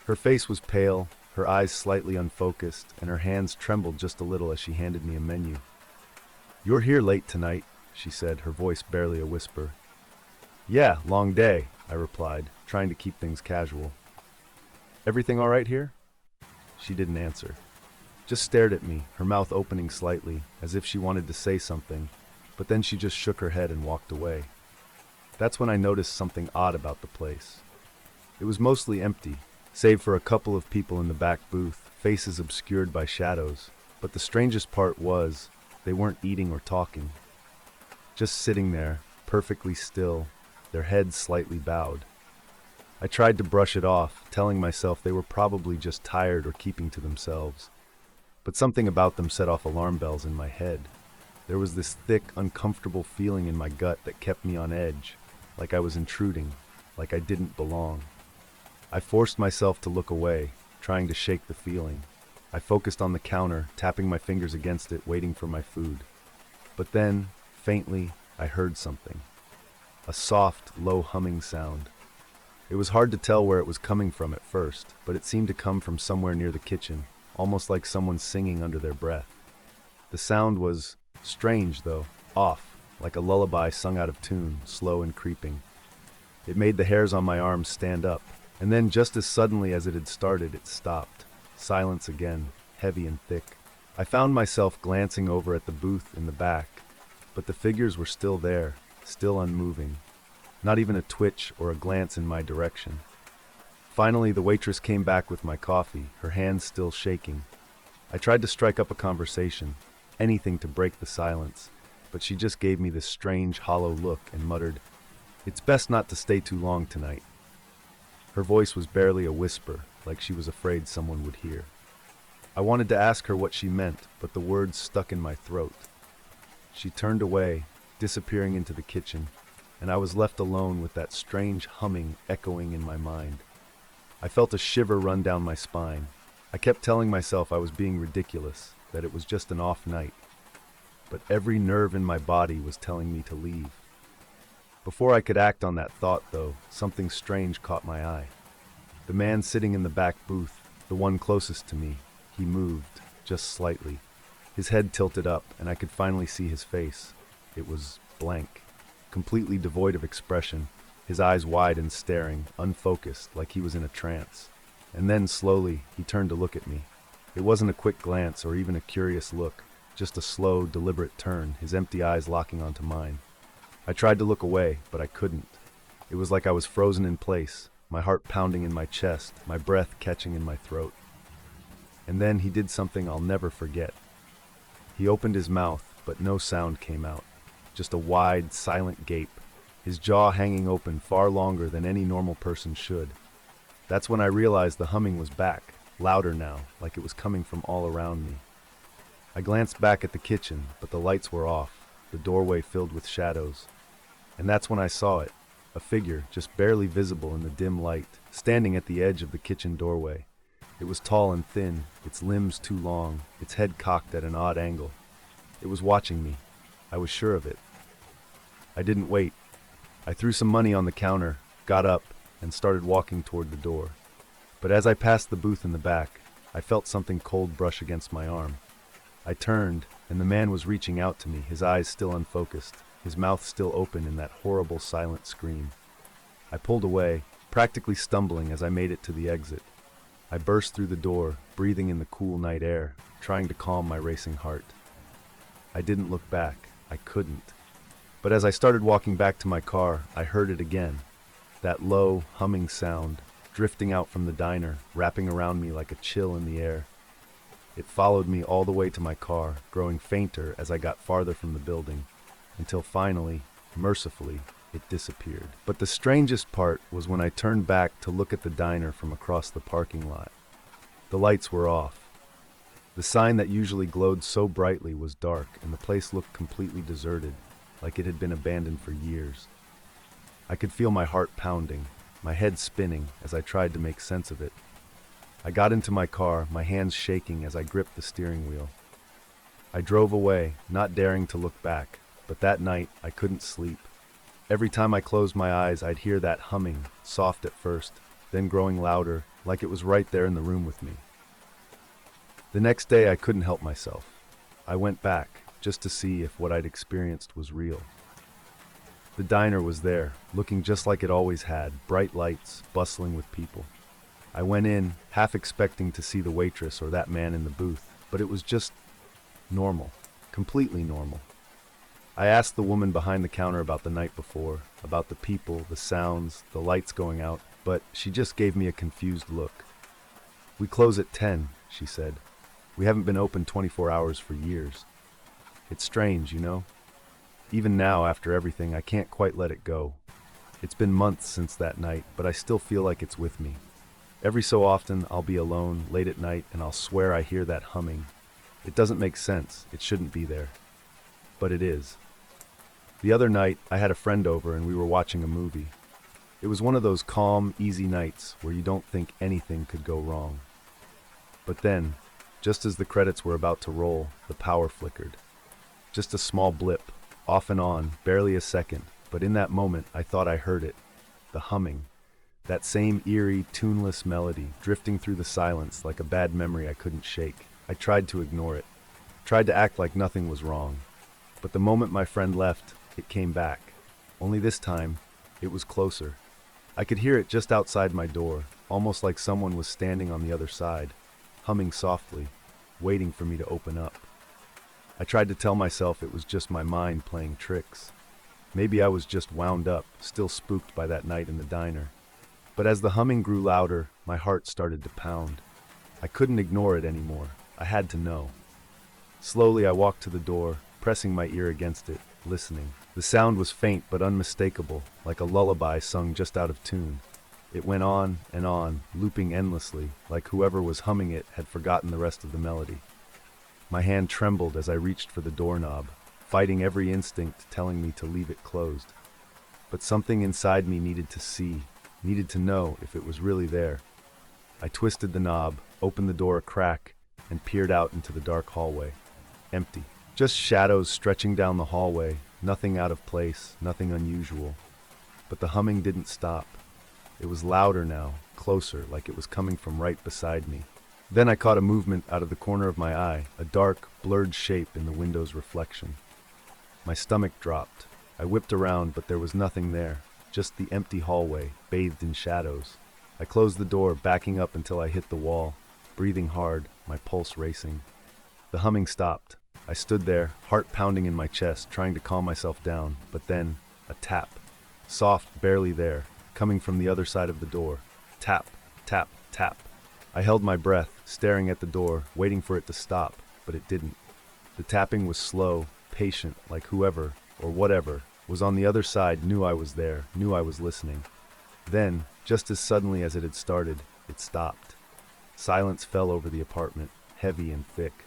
Her face was pale, her eyes slightly unfocused, and her hands trembled just a little as she handed me a menu. "You're here late tonight," she said, her voice barely a whisper. "Yeah, long day," I replied, trying to keep things casual. "Everything all right here?" She didn't answer. Just stared at me, her mouth opening slightly, as if she wanted to say something, but then she just shook her head and walked away. That's when I noticed something odd about the place. It was mostly empty, save for a couple of people in the back booth, faces obscured by shadows. But the strangest part was, they weren't eating or talking. Just sitting there, perfectly still, their heads slightly bowed. I tried to brush it off, telling myself they were probably just tired or keeping to themselves. But something about them set off alarm bells in my head. There was this thick, uncomfortable feeling in my gut that kept me on edge, like I was intruding, like I didn't belong. I forced myself to look away, trying to shake the feeling. I focused on the counter, tapping my fingers against it, waiting for my food. But then, faintly, I heard something. A soft, low humming sound. It was hard to tell where it was coming from at first, but it seemed to come from somewhere near the kitchen, almost like someone singing under their breath. The sound was strange, though, off, like a lullaby sung out of tune, slow and creeping. It made the hairs on my arms stand up, and then just as suddenly as it had started, it stopped. Silence again, heavy and thick. I found myself glancing over at the booth in the back, but the figures were still there, still unmoving. Not even a twitch or a glance in my direction. Finally, the waitress came back with my coffee, her hands still shaking. I tried to strike up a conversation, anything to break the silence, but she just gave me this strange, hollow look and muttered, "It's best not to stay too long tonight." Her voice was barely a whisper, like she was afraid someone would hear. I wanted to ask her what she meant, but the words stuck in my throat. She turned away, disappearing into the kitchen, and I was left alone with that strange humming echoing in my mind. I felt a shiver run down my spine. I kept telling myself I was being ridiculous, that it was just an off night. But every nerve in my body was telling me to leave. Before I could act on that thought, though, something strange caught my eye. The man sitting in the back booth, the one closest to me, he moved, just slightly. His head tilted up, and I could finally see his face. It was blank, completely devoid of expression, his eyes wide and staring, unfocused, like he was in a trance. And then, slowly, he turned to look at me. It wasn't a quick glance or even a curious look, just a slow, deliberate turn, his empty eyes locking onto mine. I tried to look away, but I couldn't. It was like I was frozen in place, my heart pounding in my chest, my breath catching in my throat. And then he did something I'll never forget. He opened his mouth, but no sound came out. Just a wide, silent gape, his jaw hanging open far longer than any normal person should. That's when I realized the humming was back, louder now, like it was coming from all around me. I glanced back at the kitchen, but the lights were off, the doorway filled with shadows. And that's when I saw it, a figure just barely visible in the dim light, standing at the edge of the kitchen doorway. It was tall and thin, its limbs too long, its head cocked at an odd angle. It was watching me. I was sure of it. I didn't wait. I threw some money on the counter, got up, and started walking toward the door. But as I passed the booth in the back, I felt something cold brush against my arm. I turned, and the man was reaching out to me, his eyes still unfocused, his mouth still open in that horrible silent scream. I pulled away, practically stumbling as I made it to the exit. I burst through the door, breathing in the cool night air, trying to calm my racing heart. I didn't look back. I couldn't. But as I started walking back to my car, I heard it again. That low, humming sound, drifting out from the diner, wrapping around me like a chill in the air. It followed me all the way to my car, growing fainter as I got farther from the building, until finally, mercifully, it disappeared. But the strangest part was when I turned back to look at the diner from across the parking lot. The lights were off. The sign that usually glowed so brightly was dark, and the place looked completely deserted, like it had been abandoned for years. I could feel my heart pounding, my head spinning as I tried to make sense of it. I got into my car, my hands shaking as I gripped the steering wheel. I drove away, not daring to look back, but that night I couldn't sleep. Every time I closed my eyes, I'd hear that humming, soft at first, then growing louder, like it was right there in the room with me. The next day I couldn't help myself. I went back, just to see if what I'd experienced was real. The diner was there, looking just like it always had, bright lights, bustling with people. I went in, half expecting to see the waitress or that man in the booth, but it was just normal, completely normal. I asked the woman behind the counter about the night before, about the people, the sounds, the lights going out, but she just gave me a confused look. "We close at 10, she said. "We haven't been open 24 hours for years." It's strange, you know? Even now, after everything, I can't quite let it go. It's been months since that night, but I still feel like it's with me. Every so often, I'll be alone, late at night, and I'll swear I hear that humming. It doesn't make sense. It shouldn't be there. But it is. The other night, I had a friend over and we were watching a movie. It was one of those calm, easy nights where you don't think anything could go wrong. But then, just as the credits were about to roll, the power flickered. Just a small blip, off and on, barely a second, but in that moment, I thought I heard it. The humming. That same eerie, tuneless melody, drifting through the silence like a bad memory I couldn't shake. I tried to ignore it, tried to act like nothing was wrong. But the moment my friend left, it came back. Only this time, it was closer. I could hear it just outside my door, almost like someone was standing on the other side, humming softly, waiting for me to open up. I tried to tell myself it was just my mind playing tricks. Maybe I was just wound up, still spooked by that night in the diner. But as the humming grew louder, my heart started to pound. I couldn't ignore it anymore. I had to know. Slowly I walked to the door, pressing my ear against it, listening. The sound was faint but unmistakable, like a lullaby sung just out of tune. It went on, looping endlessly, like whoever was humming it had forgotten the rest of the melody. My hand trembled as I reached for the doorknob, fighting every instinct telling me to leave it closed. But something inside me needed to see, needed to know if it was really there. I twisted the knob, opened the door a crack, and peered out into the dark hallway. Empty. Just shadows stretching down the hallway, nothing out of place, nothing unusual. But the humming didn't stop. It was louder now, closer, like it was coming from right beside me. Then I caught a movement out of the corner of my eye, a dark, blurred shape in the window's reflection. My stomach dropped. I whipped around, but there was nothing there, just the empty hallway, bathed in shadows. I closed the door, backing up until I hit the wall, breathing hard, my pulse racing. The humming stopped. I stood there, heart pounding in my chest, trying to calm myself down, but then, a tap. Soft, barely there, coming from the other side of the door. Tap, tap, tap. I held my breath, staring at the door, waiting for it to stop, but it didn't. The tapping was slow, patient, like whoever, or whatever, was on the other side knew I was there, knew I was listening. Then, just as suddenly as it had started, it stopped. Silence fell over the apartment, heavy and thick.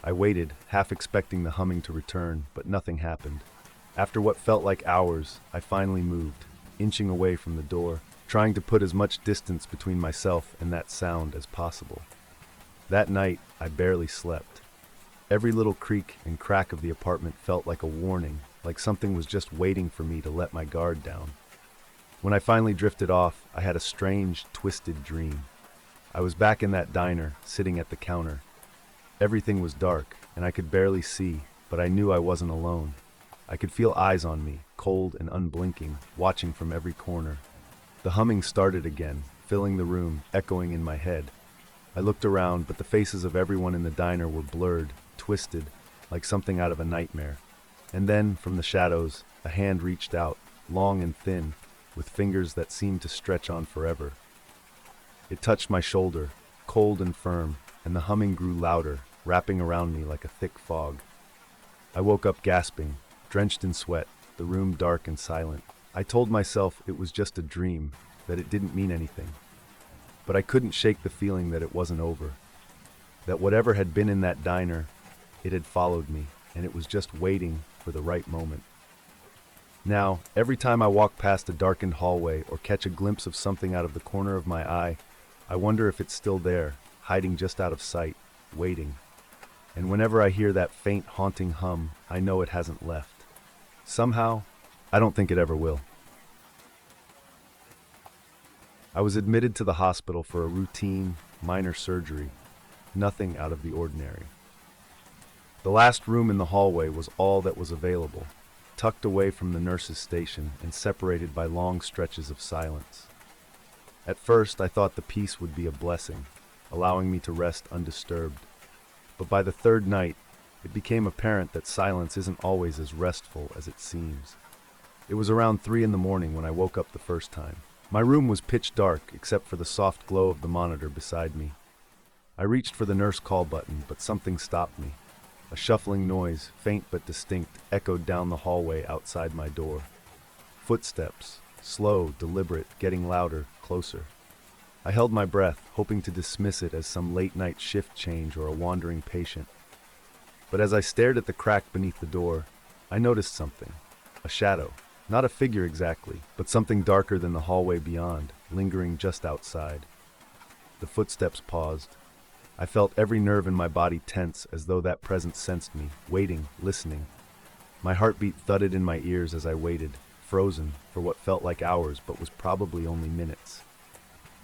I waited, half expecting the humming to return, but nothing happened. After what felt like hours, I finally moved, inching away from the door, trying to put as much distance between myself and that sound as possible. That night, I barely slept. Every little creak and crack of the apartment felt like a warning, like something was just waiting for me to let my guard down. When I finally drifted off, I had a strange, twisted dream. I was back in that diner, sitting at the counter. Everything was dark, and I could barely see, but I knew I wasn't alone. I could feel eyes on me, cold and unblinking, watching from every corner. The humming started again, filling the room, echoing in my head. I looked around, but the faces of everyone in the diner were blurred, twisted, like something out of a nightmare. And then, from the shadows, a hand reached out, long and thin, with fingers that seemed to stretch on forever. It touched my shoulder, cold and firm, and the humming grew louder, wrapping around me like a thick fog. I woke up gasping, drenched in sweat, the room dark and silent. I told myself it was just a dream, that it didn't mean anything. But I couldn't shake the feeling that it wasn't over. That whatever had been in that diner, it had followed me, and it was just waiting for the right moment. Now, every time I walk past a darkened hallway or catch a glimpse of something out of the corner of my eye, I wonder if it's still there, hiding just out of sight, waiting. And whenever I hear that faint, haunting hum, I know it hasn't left. Somehow, I don't think it ever will. I was admitted to the hospital for a routine, minor surgery, nothing out of the ordinary. The last room in the hallway was all that was available, tucked away from the nurse's station and separated by long stretches of silence. At first, I thought the peace would be a blessing, allowing me to rest undisturbed. But by the third night, it became apparent that silence isn't always as restful as it seems. It was around 3 in the morning when I woke up the first time. My room was pitch dark except for the soft glow of the monitor beside me. I reached for the nurse call button, but something stopped me. A shuffling noise, faint but distinct, echoed down the hallway outside my door. Footsteps, slow, deliberate, getting louder, closer. I held my breath, hoping to dismiss it as some late-night shift change or a wandering patient. But as I stared at the crack beneath the door, I noticed something. A shadow. Not a figure exactly, but something darker than the hallway beyond, lingering just outside. The footsteps paused. I felt every nerve in my body tense as though that presence sensed me, waiting, listening. My heartbeat thudded in my ears as I waited, frozen for what felt like hours but was probably only minutes.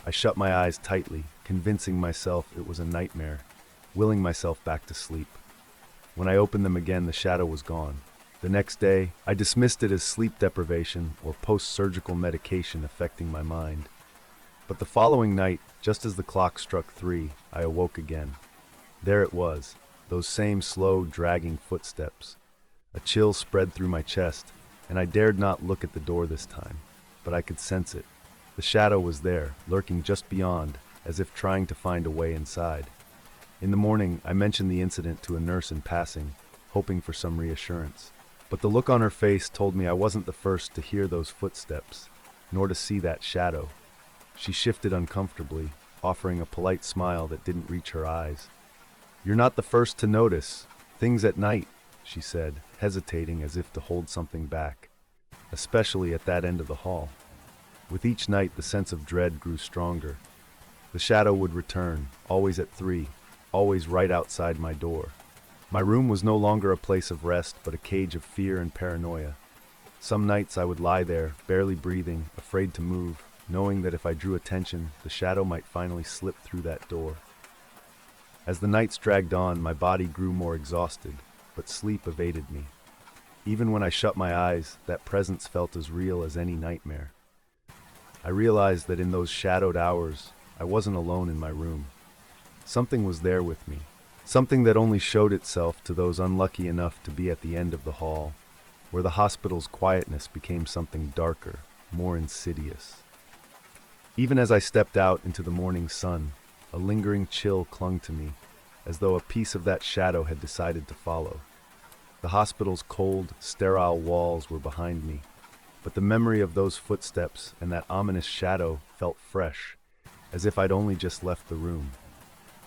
I shut my eyes tightly, convincing myself it was a nightmare, willing myself back to sleep. When I opened them again, the shadow was gone. The next day, I dismissed it as sleep deprivation or post-surgical medication affecting my mind. But the following night, just as the clock struck 3, I awoke again. There it was, those same slow, dragging footsteps. A chill spread through my chest, and I dared not look at the door this time, but I could sense it. The shadow was there, lurking just beyond, as if trying to find a way inside. In the morning, I mentioned the incident to a nurse in passing, hoping for some reassurance. But the look on her face told me I wasn't the first to hear those footsteps, nor to see that shadow. She shifted uncomfortably, offering a polite smile that didn't reach her eyes. "You're not the first to notice. Things at night," she said, hesitating as if to hold something back, especially at that end of the hall. With each night, the sense of dread grew stronger. The shadow would return, always at 3, always right outside my door. My room was no longer a place of rest, but a cage of fear and paranoia. Some nights I would lie there, barely breathing, afraid to move, knowing that if I drew attention, the shadow might finally slip through that door. As the nights dragged on, my body grew more exhausted, but sleep evaded me. Even when I shut my eyes, that presence felt as real as any nightmare. I realized that in those shadowed hours, I wasn't alone in my room. Something was there with me. Something that only showed itself to those unlucky enough to be at the end of the hall, where the hospital's quietness became something darker, more insidious. Even as I stepped out into the morning sun, a lingering chill clung to me, as though a piece of that shadow had decided to follow. The hospital's cold, sterile walls were behind me, but the memory of those footsteps and that ominous shadow felt fresh, as if I'd only just left the room.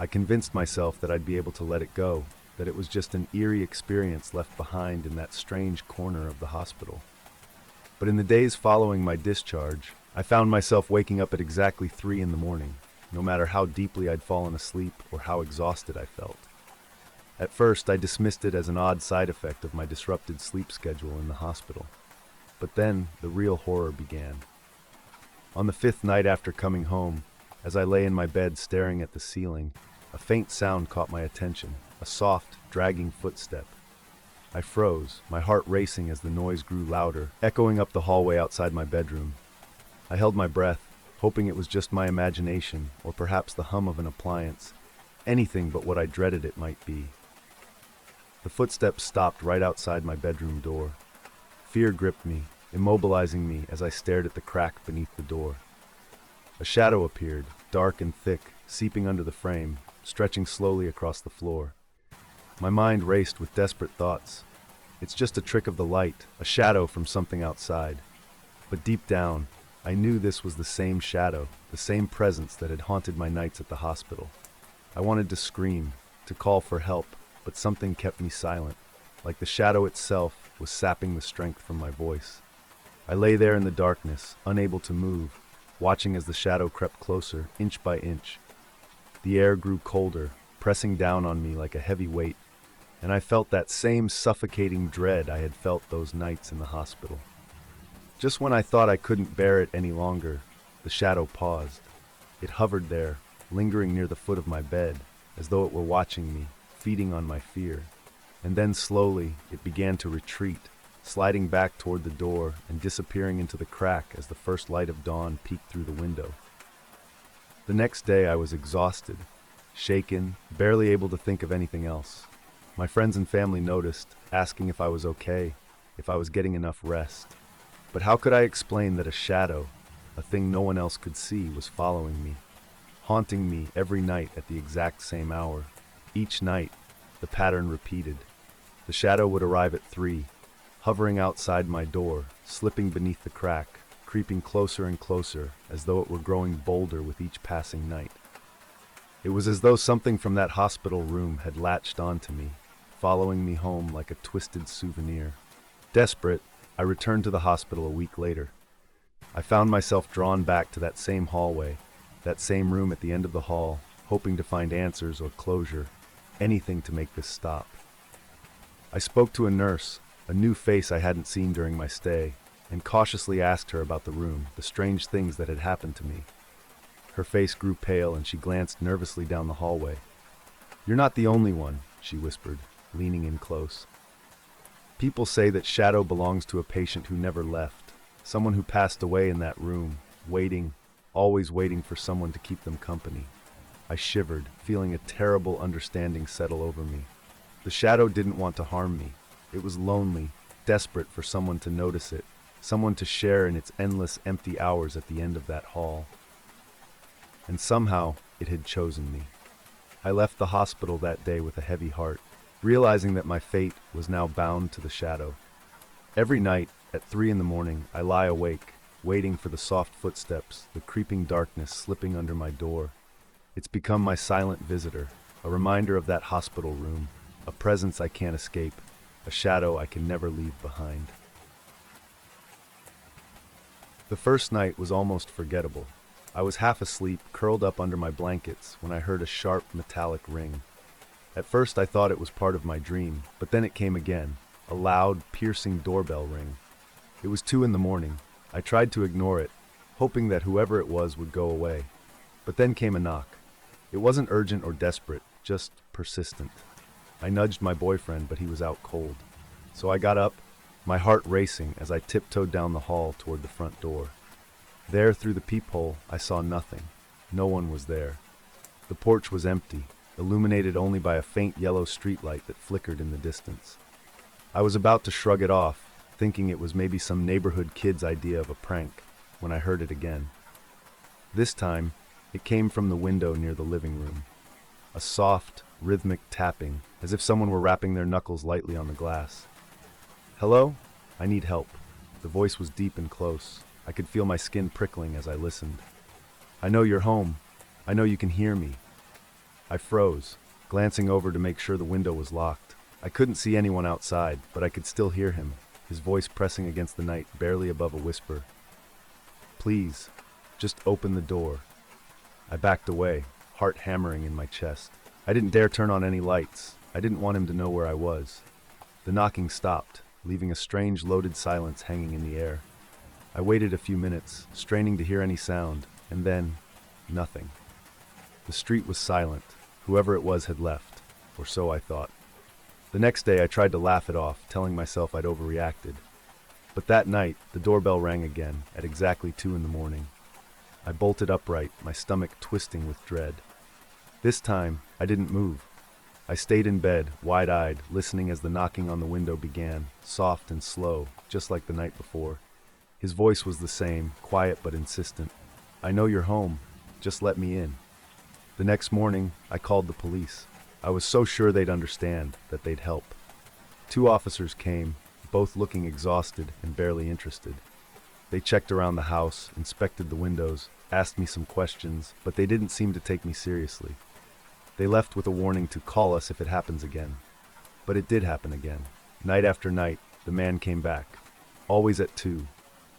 I convinced myself that I'd be able to let it go, that it was just an eerie experience left behind in that strange corner of the hospital. But in the days following my discharge, I found myself waking up at exactly 3 in the morning, no matter how deeply I'd fallen asleep or how exhausted I felt. At first, I dismissed it as an odd side effect of my disrupted sleep schedule in the hospital. But then, the real horror began. On the 5th night after coming home, as I lay in my bed staring at the ceiling, a faint sound caught my attention, a soft, dragging footstep. I froze, my heart racing as the noise grew louder, echoing up the hallway outside my bedroom. I held my breath, hoping it was just my imagination or perhaps the hum of an appliance, anything but what I dreaded it might be. The footsteps stopped right outside my bedroom door. Fear gripped me, immobilizing me as I stared at the crack beneath the door. A shadow appeared, dark and thick, seeping under the frame, stretching slowly across the floor. My mind raced with desperate thoughts. It's just a trick of the light, a shadow from something outside. But deep down, I knew this was the same shadow, the same presence that had haunted my nights at the hospital. I wanted to scream, to call for help, but something kept me silent, like the shadow itself was sapping the strength from my voice. I lay there in the darkness, unable to move, watching as the shadow crept closer, inch by inch. The air grew colder, pressing down on me like a heavy weight, and I felt that same suffocating dread I had felt those nights in the hospital. Just when I thought I couldn't bear it any longer, the shadow paused. It hovered there, lingering near the foot of my bed, as though it were watching me, feeding on my fear. And then slowly, it began to retreat, sliding back toward the door and disappearing into the crack as the first light of dawn peeked through the window. The next day I was exhausted, shaken, barely able to think of anything else. My friends and family noticed, asking if I was okay, if I was getting enough rest. But how could I explain that a shadow, a thing no one else could see, was following me, haunting me every night at the exact same hour? Each night, the pattern repeated. The shadow would arrive at 3, hovering outside my door, slipping beneath the crack, creeping closer and closer, as though it were growing bolder with each passing night. It was as though something from that hospital room had latched onto me, following me home like a twisted souvenir. Desperate, I returned to the hospital a week later. I found myself drawn back to that same hallway, that same room at the end of the hall, hoping to find answers or closure, anything to make this stop. I spoke to a nurse, a new face I hadn't seen during my stay, and cautiously asked her about the room, the strange things that had happened to me. Her face grew pale and she glanced nervously down the hallway. "You're not the only one," she whispered, leaning in close. "People say that shadow belongs to a patient who never left, someone who passed away in that room, waiting, always waiting for someone to keep them company." I shivered, feeling a terrible understanding settle over me. The shadow didn't want to harm me. It was lonely, desperate for someone to notice it, someone to share in its endless empty hours at the end of that hall. And somehow, it had chosen me. I left the hospital that day with a heavy heart, realizing that my fate was now bound to the shadow. Every night, at 3 in the morning, I lie awake, waiting for the soft footsteps, the creeping darkness slipping under my door. It's become my silent visitor, a reminder of that hospital room, a presence I can't escape, a shadow I can never leave behind. The first night was almost forgettable. I was half asleep, curled up under my blankets, when I heard a sharp, metallic ring. At first I thought it was part of my dream, but then it came again, a loud, piercing doorbell ring. It was 2 in the morning. I tried to ignore it, hoping that whoever it was would go away. But then came a knock. It wasn't urgent or desperate, just persistent. I nudged my boyfriend, but he was out cold. So I got up, my heart racing as I tiptoed down the hall toward the front door. There, through the peephole, I saw nothing. No one was there. The porch was empty, illuminated only by a faint yellow streetlight that flickered in the distance. I was about to shrug it off, thinking it was maybe some neighborhood kid's idea of a prank, when I heard it again. This time, it came from the window near the living room. A soft, rhythmic tapping, as if someone were rapping their knuckles lightly on the glass. "Hello? I need help." The voice was deep and close. I could feel my skin prickling as I listened. "I know you're home. I know you can hear me." I froze, glancing over to make sure the window was locked. I couldn't see anyone outside, but I could still hear him, his voice pressing against the night, barely above a whisper. "Please, just open the door." I backed away, heart hammering in my chest. I didn't dare turn on any lights. I didn't want him to know where I was. The knocking stopped, leaving a strange, loaded silence hanging in the air. I waited a few minutes, straining to hear any sound, and then, nothing. The street was silent. Whoever it was had left, or so I thought. The next day I tried to laugh it off, telling myself I'd overreacted. But that night, the doorbell rang again, at exactly 2 in the morning. I bolted upright, my stomach twisting with dread. This time, I didn't move. I stayed in bed, wide-eyed, listening as the knocking on the window began, soft and slow, just like the night before. His voice was the same, quiet but insistent. "I know you're home. Just let me in." The next morning, I called the police. I was so sure they'd understand, that they'd help. 2 officers came, both looking exhausted and barely interested. They checked around the house, inspected the windows, asked me some questions, but they didn't seem to take me seriously. They left with a warning to call us if it happens again. But it did happen again. Night after night, the man came back. Always at 2.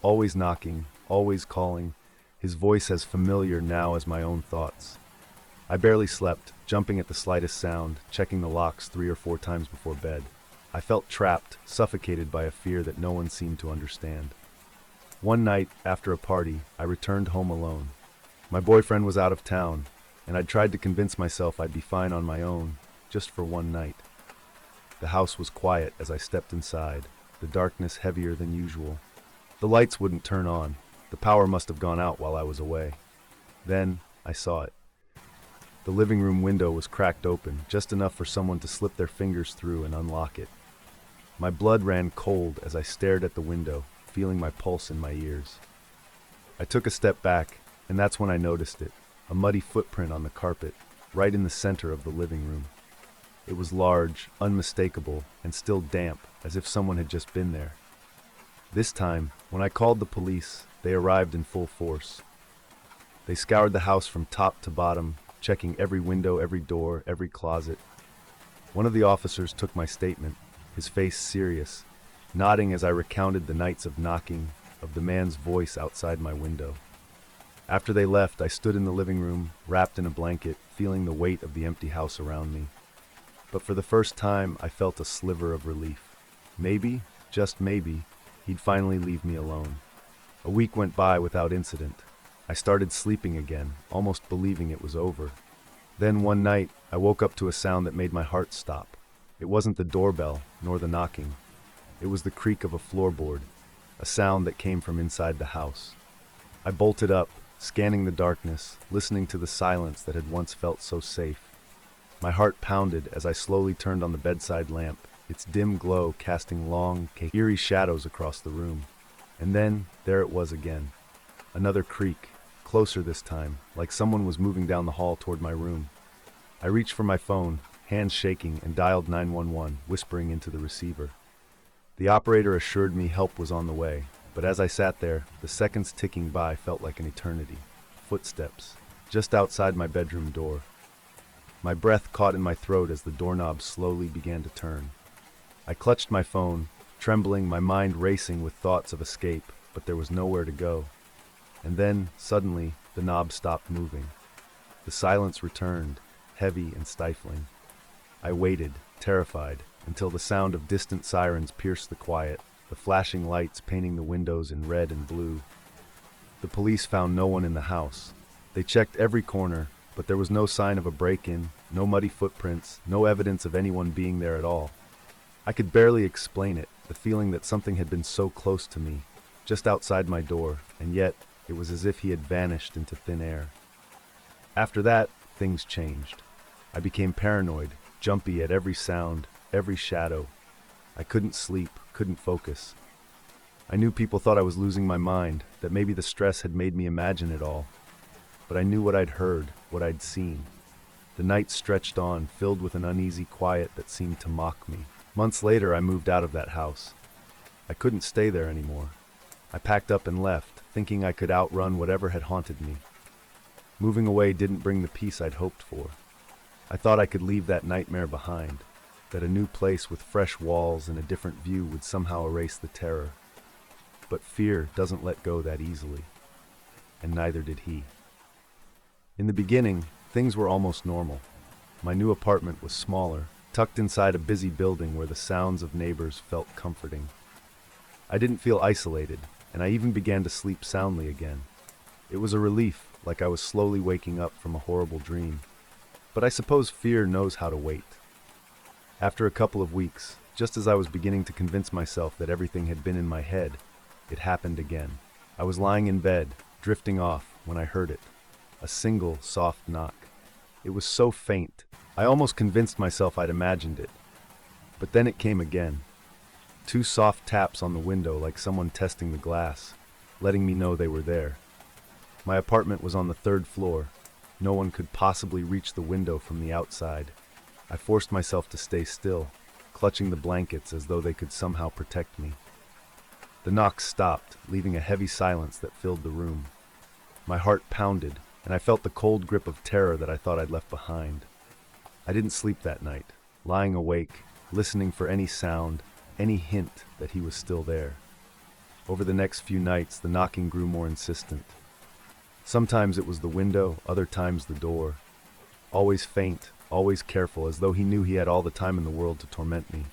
Always knocking, always calling. His voice as familiar now as my own thoughts. I barely slept, jumping at the slightest sound, checking the locks 3 or 4 times before bed. I felt trapped, suffocated by a fear that no one seemed to understand. One night, after a party, I returned home alone. My boyfriend was out of town, and I'd tried to convince myself I'd be fine on my own, just for one night. The house was quiet as I stepped inside, the darkness heavier than usual. The lights wouldn't turn on. The power must have gone out while I was away. Then, I saw it. The living room window was cracked open, just enough for someone to slip their fingers through and unlock it. My blood ran cold as I stared at the window, feeling my pulse in my ears. I took a step back, and that's when I noticed it, a muddy footprint on the carpet, right in the center of the living room. It was large, unmistakable, and still damp, as if someone had just been there. This time, when I called the police, they arrived in full force. They scoured the house from top to bottom, checking every window, every door, every closet. One of the officers took my statement, his face serious, nodding as I recounted the nights of knocking, of the man's voice outside my window. After they left, I stood in the living room, wrapped in a blanket, feeling the weight of the empty house around me. But for the first time, I felt a sliver of relief. Maybe, just maybe, he'd finally leave me alone. A week went by without incident. I started sleeping again, almost believing it was over. Then one night, I woke up to a sound that made my heart stop. It wasn't the doorbell, nor the knocking. It was the creak of a floorboard, a sound that came from inside the house. I bolted up, scanning the darkness, listening to the silence that had once felt so safe. My heart pounded as I slowly turned on the bedside lamp, its dim glow casting long, eerie shadows across the room. And then, there it was again. Another creak, closer this time, like someone was moving down the hall toward my room. I reached for my phone, hands shaking, and dialed 911, whispering into the receiver. The operator assured me help was on the way, but as I sat there, the seconds ticking by felt like an eternity. Footsteps, just outside my bedroom door. My breath caught in my throat as the doorknob slowly began to turn. I clutched my phone, trembling, my mind racing with thoughts of escape, but there was nowhere to go. And then, suddenly, the knob stopped moving. The silence returned, heavy and stifling. I waited, terrified, until the sound of distant sirens pierced the quiet, the flashing lights painting the windows in red and blue. The police found no one in the house. They checked every corner, but there was no sign of a break-in, no muddy footprints, no evidence of anyone being there at all. I could barely explain it, the feeling that something had been so close to me, just outside my door, and yet it was as if he had vanished into thin air. After that, things changed. I became paranoid, jumpy at every sound, every shadow. I couldn't sleep, couldn't focus. I knew people thought I was losing my mind, that maybe the stress had made me imagine it all. But I knew what I'd heard, what I'd seen. The night stretched on, filled with an uneasy quiet that seemed to mock me. Months later, I moved out of that house. I couldn't stay there anymore. I packed up and left, thinking I could outrun whatever had haunted me. Moving away didn't bring the peace I'd hoped for. I thought I could leave that nightmare behind, that a new place with fresh walls and a different view would somehow erase the terror. But fear doesn't let go that easily, and neither did he. In the beginning, things were almost normal. My new apartment was smaller, tucked inside a busy building where the sounds of neighbors felt comforting. I didn't feel isolated, and I even began to sleep soundly again. It was a relief, like I was slowly waking up from a horrible dream. But I suppose fear knows how to wait. After a couple of weeks, Just as I was beginning to convince myself that everything had been in my head, it happened again. I was lying in bed, drifting off, when I heard it. A single, soft knock. It was so faint, I almost convinced myself I'd imagined it. But then it came again. 2 soft taps on the window like someone testing the glass, letting me know they were there. My apartment was on the 3rd floor. No one could possibly reach the window from the outside. I forced myself to stay still, clutching the blankets as though they could somehow protect me. The knocks stopped, leaving a heavy silence that filled the room. My heart pounded, and I felt the cold grip of terror that I thought I'd left behind. I didn't sleep that night, lying awake, listening for any sound, any hint that he was still there. Over the next few nights, the knocking grew more insistent. Sometimes it was the window, other times the door. Always faint, always careful, as though he knew he had all the time in the world to torment me.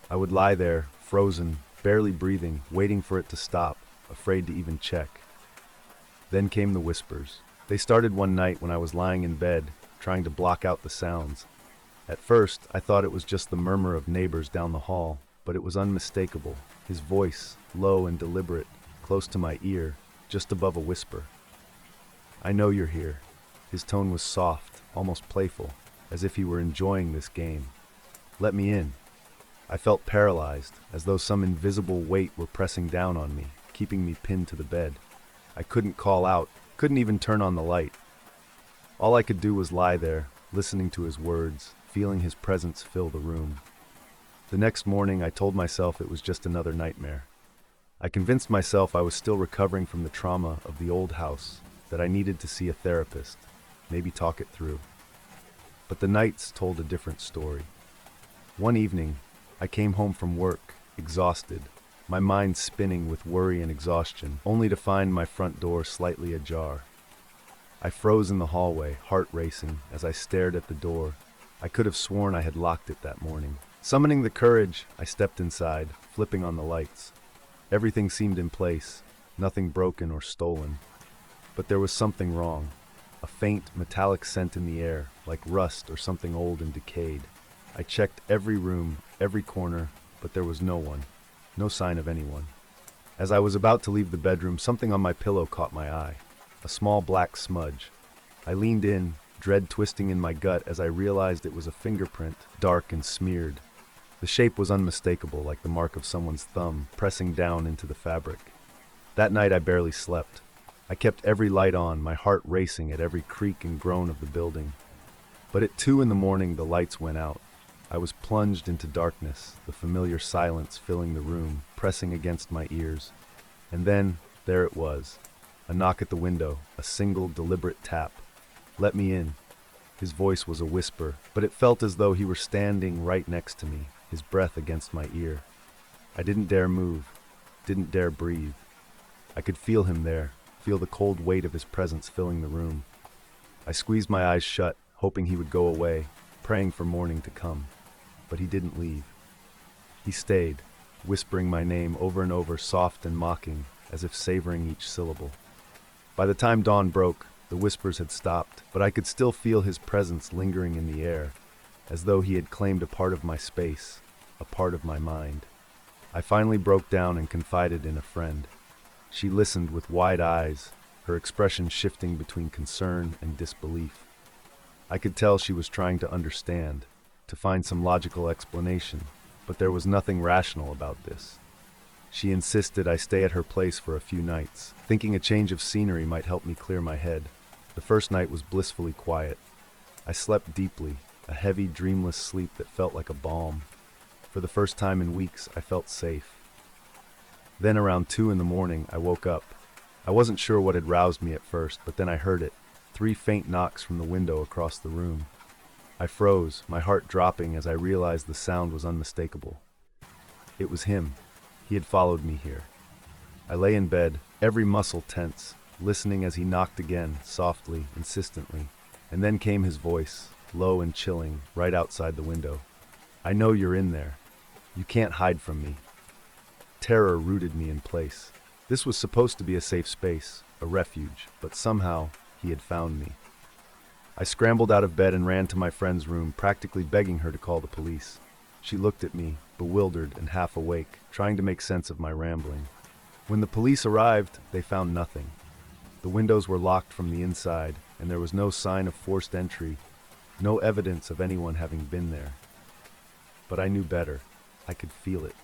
I would lie there, frozen, barely breathing, waiting for it to stop, afraid to even check. Then came the whispers. They started one night when I was lying in bed, trying to block out the sounds. At first, I thought it was just the murmur of neighbors down the hall, but it was unmistakable. His voice, low and deliberate, close to my ear, just above a whisper. "I know you're here." His tone was soft, almost playful, as if he were enjoying this game. "Let me in." I felt paralyzed, as though some invisible weight were pressing down on me, keeping me pinned to the bed. I couldn't call out, couldn't even turn on the light. All I could do was lie there, listening to his words, feeling his presence fill the room. The next morning, I told myself it was just another nightmare. I convinced myself I was still recovering from the trauma of the old house, that I needed to see a therapist, maybe talk it through. But the nights told a different story. One evening, I came home from work, exhausted, my mind spinning with worry and exhaustion, only to find my front door slightly ajar. I froze in the hallway, heart racing, as I stared at the door. I could have sworn I had locked it that morning. Summoning the courage, I stepped inside, flipping on the lights. Everything seemed in place, nothing broken or stolen. But there was something wrong. A faint, metallic scent in the air, like rust or something old and decayed. I checked every room, every corner, but there was no one. No sign of anyone. As I was about to leave the bedroom, something on my pillow caught my eye. A small black smudge. I leaned in, dread twisting in my gut as I realized it was a fingerprint, dark and smeared. The shape was unmistakable, like the mark of someone's thumb pressing down into the fabric. That night I barely slept. I kept every light on, my heart racing at every creak and groan of the building. But at 2 a.m, the lights went out. I was plunged into darkness, the familiar silence filling the room, pressing against my ears. And then, there it was. A knock at the window, a single, deliberate tap. "Let me in." His voice was a whisper, but it felt as though he were standing right next to me, his breath against my ear. I didn't dare move, didn't dare breathe. I could feel him there, feel the cold weight of his presence filling the room. I squeezed my eyes shut, hoping he would go away, praying for morning to come. But he didn't leave. He stayed, whispering my name over and over, soft and mocking, as if savoring each syllable. By the time dawn broke, the whispers had stopped, but I could still feel his presence lingering in the air, as though he had claimed a part of my space, a part of my mind. I finally broke down and confided in a friend. She listened with wide eyes, her expression shifting between concern and disbelief. I could tell she was trying to understand, to find some logical explanation, but there was nothing rational about this. She insisted I stay at her place for a few nights, thinking a change of scenery might help me clear my head. The first night was blissfully quiet. I slept deeply, a heavy, dreamless sleep that felt like a balm. For the first time in weeks, I felt safe. Then around 2 a.m, I woke up. I wasn't sure what had roused me at first, but then I heard it, 3 faint knocks from the window across the room. I froze, my heart dropping as I realized the sound was unmistakable. It was him. He had followed me here. I lay in bed, every muscle tense, listening as he knocked again, softly, insistently. And then came his voice, low and chilling, right outside the window. "I know you're in there. You can't hide from me." Terror rooted me in place. This was supposed to be a safe space, a refuge, but somehow he had found me. I scrambled out of bed and ran to my friend's room, practically begging her to call the police. She looked at me, bewildered and half awake, trying to make sense of my rambling. When the police arrived, they found nothing. The windows were locked from the inside, and there was no sign of forced entry, no evidence of anyone having been there. But I knew better. I could feel it.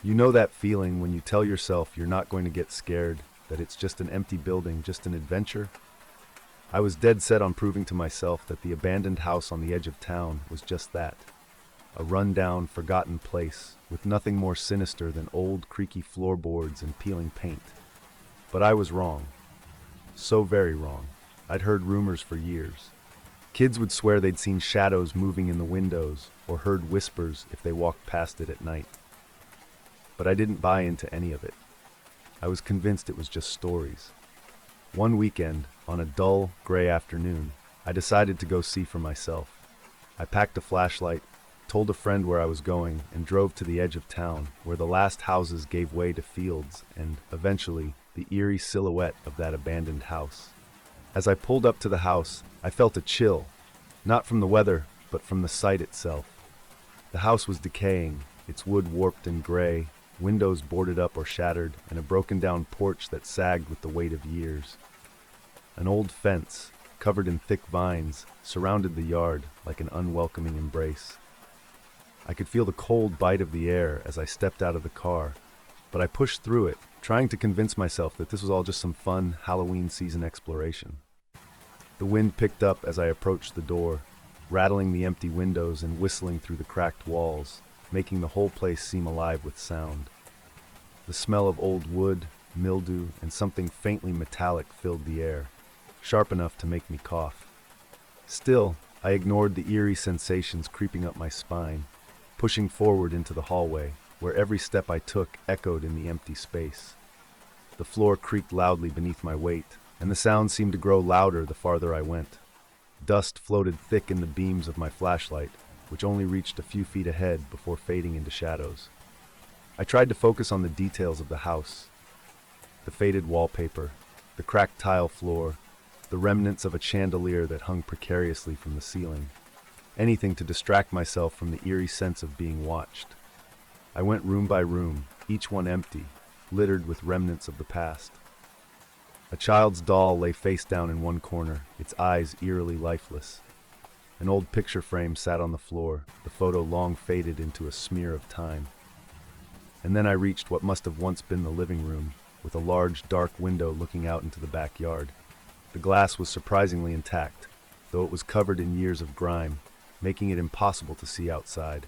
You know that feeling when you tell yourself you're not going to get scared, that it's just an empty building, just an adventure? I was dead set on proving to myself that the abandoned house on the edge of town was just that. A run-down, forgotten place, with nothing more sinister than old, creaky floorboards and peeling paint. But I was wrong. So very wrong. I'd heard rumors for years. Kids would swear they'd seen shadows moving in the windows, or heard whispers if they walked past it at night. But I didn't buy into any of it. I was convinced it was just stories. One weekend, on a dull, gray afternoon, I decided to go see for myself. I packed a flashlight, told a friend where I was going, and drove to the edge of town, where the last houses gave way to fields and, eventually, the eerie silhouette of that abandoned house. As I pulled up to the house, I felt a chill, not from the weather, but from the site itself. The house was decaying, its wood warped and gray, windows boarded up or shattered, and a broken-down porch that sagged with the weight of years. An old fence, covered in thick vines, surrounded the yard like an unwelcoming embrace. I could feel the cold bite of the air as I stepped out of the car, but I pushed through it, trying to convince myself that this was all just some fun Halloween season exploration. The wind picked up as I approached the door, rattling the empty windows and whistling through the cracked walls, making the whole place seem alive with sound. The smell of old wood, mildew, and something faintly metallic filled the air, sharp enough to make me cough. Still, I ignored the eerie sensations creeping up my spine, pushing forward into the hallway, where every step I took echoed in the empty space. The floor creaked loudly beneath my weight, and the sound seemed to grow louder the farther I went. Dust floated thick in the beams of my flashlight, which only reached a few feet ahead before fading into shadows. I tried to focus on the details of the house. The faded wallpaper, the cracked tile floor, the remnants of a chandelier that hung precariously from the ceiling. Anything to distract myself from the eerie sense of being watched. I went room by room, each one empty, littered with remnants of the past. A child's doll lay face down in one corner, its eyes eerily lifeless. An old picture frame sat on the floor, the photo long faded into a smear of time. And then I reached what must have once been the living room, with a large, dark window looking out into the backyard. The glass was surprisingly intact, though it was covered in years of grime, making it impossible to see outside.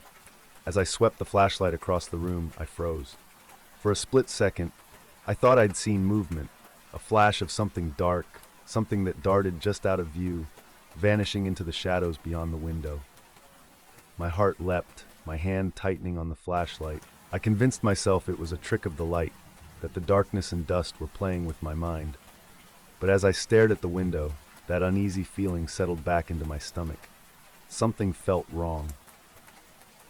As I swept the flashlight across the room, I froze. For a split second, I thought I'd seen movement, a flash of something dark, something that darted just out of view, vanishing into the shadows beyond the window. My heart leapt, my hand tightening on the flashlight. I convinced myself it was a trick of the light, that the darkness and dust were playing with my mind. But as I stared at the window, that uneasy feeling settled back into my stomach. Something felt wrong.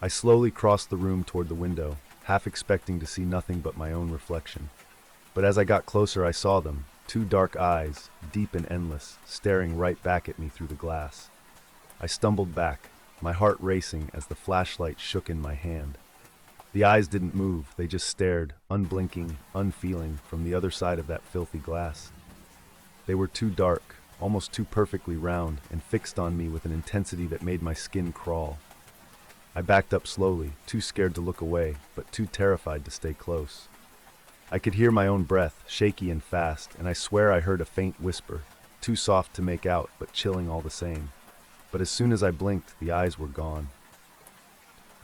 I slowly crossed the room toward the window, half expecting to see nothing but my own reflection. But as I got closer, I saw them, two dark eyes, deep and endless, staring right back at me through the glass. I stumbled back, my heart racing as the flashlight shook in my hand. The eyes didn't move, they just stared, unblinking, unfeeling, from the other side of that filthy glass. They were too dark, almost too perfectly round, and fixed on me with an intensity that made my skin crawl. I backed up slowly, too scared to look away, but too terrified to stay close. I could hear my own breath, shaky and fast, and I swear I heard a faint whisper, too soft to make out, but chilling all the same. But as soon as I blinked, the eyes were gone.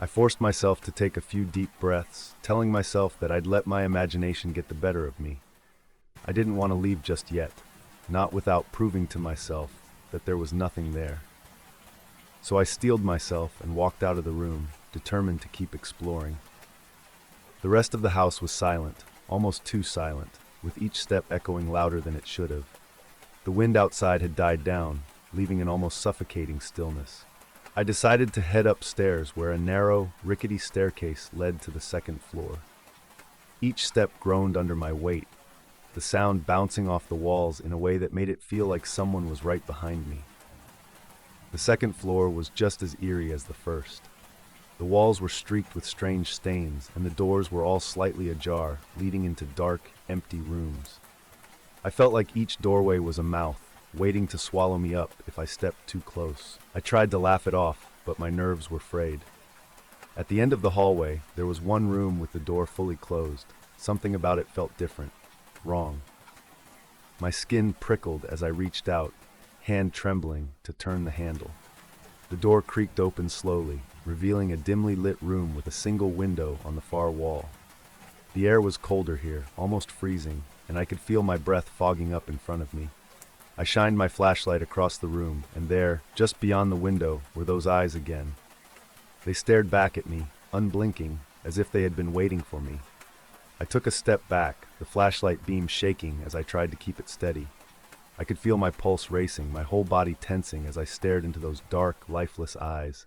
I forced myself to take a few deep breaths, telling myself that I'd let my imagination get the better of me. I didn't want to leave just yet, not without proving to myself that there was nothing there. So I steeled myself and walked out of the room, determined to keep exploring. The rest of the house was silent, almost too silent, with each step echoing louder than it should have. The wind outside had died down, leaving an almost suffocating stillness. I decided to head upstairs where a narrow, rickety staircase led to the second floor. Each step groaned under my weight, the sound bouncing off the walls in a way that made it feel like someone was right behind me. The second floor was just as eerie as the first. The walls were streaked with strange stains, and the doors were all slightly ajar, leading into dark, empty rooms. I felt like each doorway was a mouth, waiting to swallow me up if I stepped too close. I tried to laugh it off, but my nerves were frayed. At the end of the hallway, there was one room with the door fully closed. Something about it felt different, wrong. My skin prickled as I reached out, hand trembling, to turn the handle. The door creaked open slowly, revealing a dimly lit room with a single window on the far wall. The air was colder here, almost freezing, and I could feel my breath fogging up in front of me. I shined my flashlight across the room, and there, just beyond the window, were those eyes again. They stared back at me, unblinking, as if they had been waiting for me. I took a step back, the flashlight beam shaking as I tried to keep it steady. I could feel my pulse racing, my whole body tensing as I stared into those dark, lifeless eyes.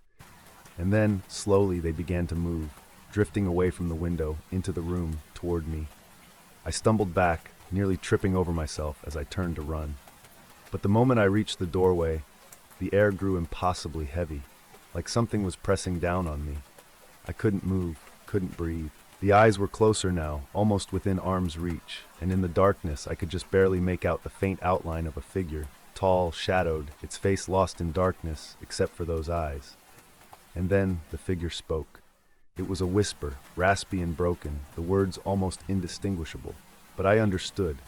And then, slowly, they began to move, drifting away from the window, into the room, toward me. I stumbled back, nearly tripping over myself as I turned to run. But the moment I reached the doorway, the air grew impossibly heavy, like something was pressing down on me. I couldn't move, couldn't breathe. The eyes were closer now, almost within arm's reach, and in the darkness I could just barely make out the faint outline of a figure, tall, shadowed, its face lost in darkness, except for those eyes. And then the figure spoke. It was a whisper, raspy and broken, the words almost indistinguishable. But I understood.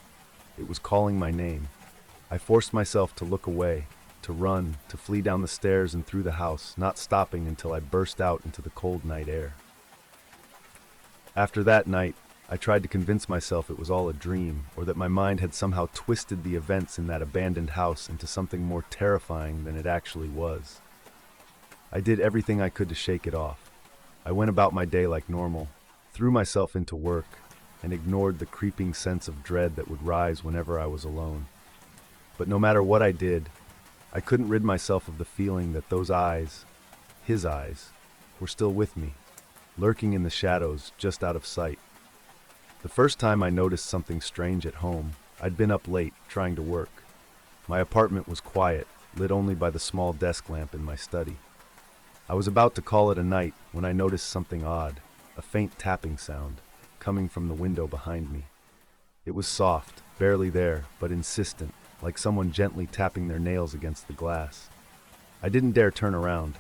It was calling my name. I forced myself to look away, to run, to flee down the stairs and through the house, not stopping until I burst out into the cold night air. After that night, I tried to convince myself it was all a dream, or that my mind had somehow twisted the events in that abandoned house into something more terrifying than it actually was. I did everything I could to shake it off. I went about my day like normal, threw myself into work, and ignored the creeping sense of dread that would rise whenever I was alone. But no matter what I did, I couldn't rid myself of the feeling that those eyes, his eyes, were still with me, lurking in the shadows just out of sight. The first time I noticed something strange at home, I'd been up late trying to work. My apartment was quiet, lit only by the small desk lamp in my study. I was about to call it a night when I noticed something odd, a faint tapping sound, coming from the window behind me. It was soft, barely there, but insistent, like someone gently tapping their nails against the glass. I didn't dare turn around.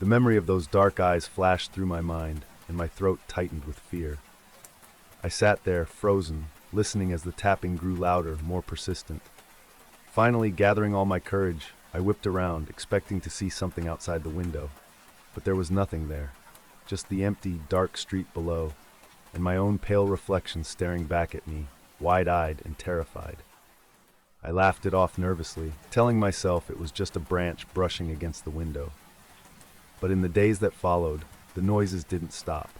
The memory of those dark eyes flashed through my mind, and my throat tightened with fear. I sat there, frozen, listening as the tapping grew louder, more persistent. Finally, gathering all my courage, I whipped around, expecting to see something outside the window. But there was nothing there, just the empty, dark street below, and my own pale reflection staring back at me, wide-eyed and terrified. I laughed it off nervously, telling myself it was just a branch brushing against the window. But in the days that followed, the noises didn't stop.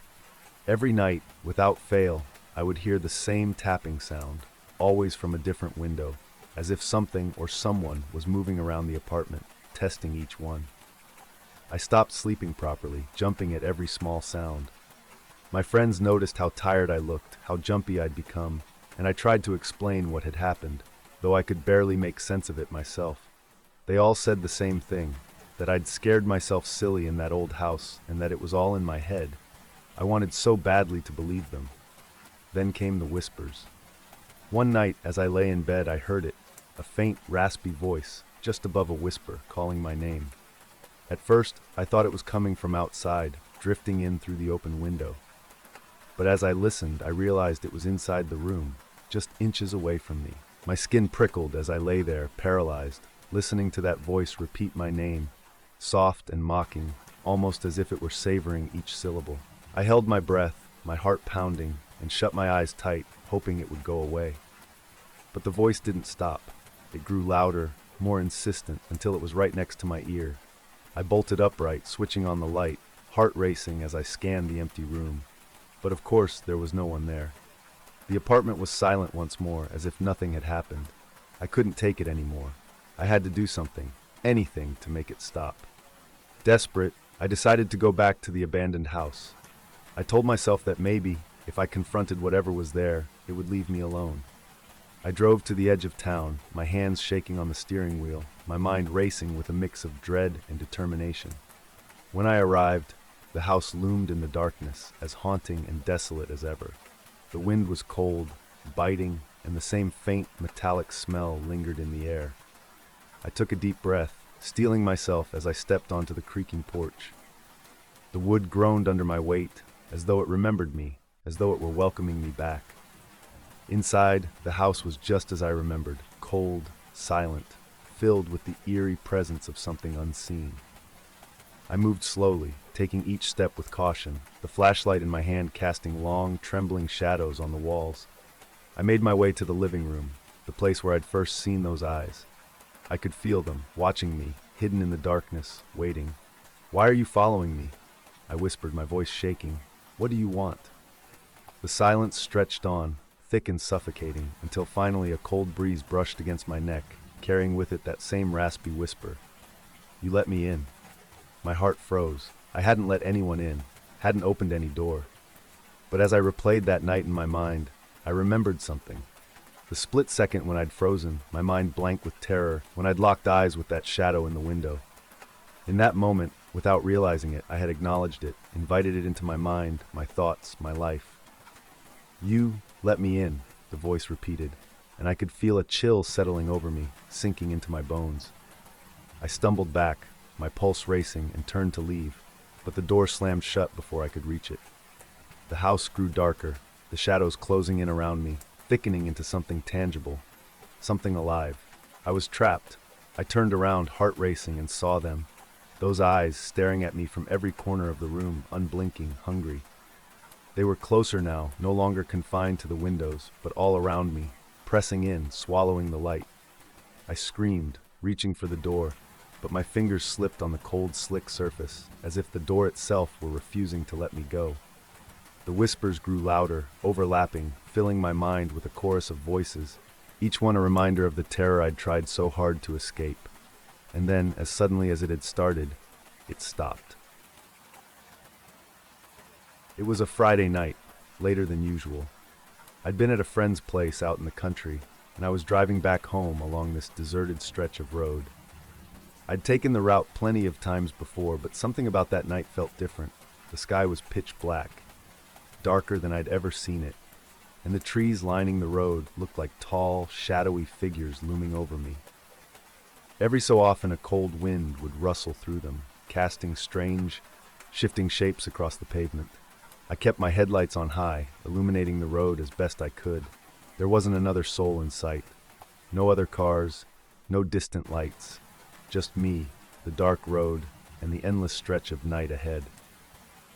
Every night, without fail, I would hear the same tapping sound, always from a different window, as if something or someone was moving around the apartment, testing each one. I stopped sleeping properly, jumping at every small sound. My friends noticed how tired I looked, how jumpy I'd become, and I tried to explain what had happened, though I could barely make sense of it myself. They all said the same thing, that I'd scared myself silly in that old house and that it was all in my head. I wanted so badly to believe them. Then came the whispers. One night, as I lay in bed, I heard it, a faint, raspy voice, just above a whisper, calling my name. At first, I thought it was coming from outside, drifting in through the open window. But as I listened, I realized it was inside the room, just inches away from me. My skin prickled as I lay there, paralyzed, listening to that voice repeat my name, soft and mocking, almost as if it were savoring each syllable. I held my breath, my heart pounding, and shut my eyes tight, hoping it would go away. But the voice didn't stop. It grew louder, more insistent, until it was right next to my ear. I bolted upright, switching on the light, heart racing as I scanned the empty room. But of course, there was no one there. The apartment was silent once more, as if nothing had happened. I couldn't take it anymore. I had to do something, anything, to make it stop. Desperate, I decided to go back to the abandoned house. I told myself that maybe, if I confronted whatever was there, it would leave me alone. I drove to the edge of town, my hands shaking on the steering wheel, my mind racing with a mix of dread and determination. When I arrived, The house loomed in the darkness, as haunting and desolate as ever. The wind was cold, biting, and the same faint, metallic smell lingered in the air. I took a deep breath, steeling myself as I stepped onto the creaking porch. The wood groaned under my weight, as though it remembered me, as though it were welcoming me back. Inside, the house was just as I remembered, cold, silent, filled with the eerie presence of something unseen. I moved slowly, taking each step with caution, the flashlight in my hand casting long, trembling shadows on the walls. I made my way to the living room, the place where I'd first seen those eyes. I could feel them, watching me, hidden in the darkness, waiting. "Why are you following me?" I whispered, my voice shaking. "What do you want?" The silence stretched on, thick and suffocating, until finally a cold breeze brushed against my neck, carrying with it that same raspy whisper. "You let me in." My heart froze. I hadn't let anyone in, hadn't opened any door. But as I replayed that night in my mind, I remembered something. The split second when I'd frozen, my mind blank with terror, when I'd locked eyes with that shadow in the window. In that moment, without realizing it, I had acknowledged it, invited it into my mind, my thoughts, my life. "You let me in," the voice repeated, and I could feel a chill settling over me, sinking into my bones. I stumbled back, my pulse racing, and turned to leave, but the door slammed shut before I could reach it. The house grew darker, the shadows closing in around me, thickening into something tangible, something alive. I was trapped. I turned around, heart racing, and saw them. Those eyes staring at me from every corner of the room, unblinking, hungry. They were closer now, no longer confined to the windows, but all around me, pressing in, swallowing the light. I screamed, reaching for the door, but my fingers slipped on the cold, slick surface, as if the door itself were refusing to let me go. The whispers grew louder, overlapping, filling my mind with a chorus of voices, each one a reminder of the terror I'd tried so hard to escape. And then, as suddenly as it had started, it stopped. It was a Friday night, later than usual. I'd been at a friend's place out in the country, and I was driving back home along this deserted stretch of road. I'd taken the route plenty of times before, but something about that night felt different. The sky was pitch black, darker than I'd ever seen it, and the trees lining the road looked like tall, shadowy figures looming over me. Every so often a cold wind would rustle through them, casting strange, shifting shapes across the pavement. I kept my headlights on high, illuminating the road as best I could. There wasn't another soul in sight. No other cars, no distant lights. Just me, the dark road, and the endless stretch of night ahead.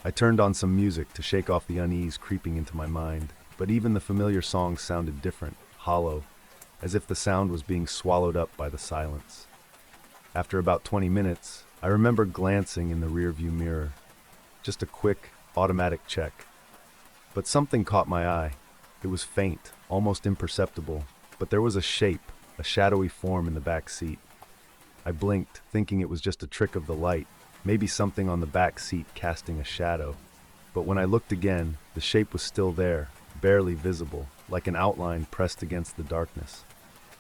I turned on some music to shake off the unease creeping into my mind, but even the familiar songs sounded different, hollow, as if the sound was being swallowed up by the silence. After about 20 minutes, I remember glancing in the rearview mirror. Just a quick, automatic check. But something caught my eye. It was faint, almost imperceptible, but there was a shape, a shadowy form in the back seat. I blinked, thinking it was just a trick of the light, maybe something on the back seat casting a shadow. But when I looked again, the shape was still there, barely visible, like an outline pressed against the darkness.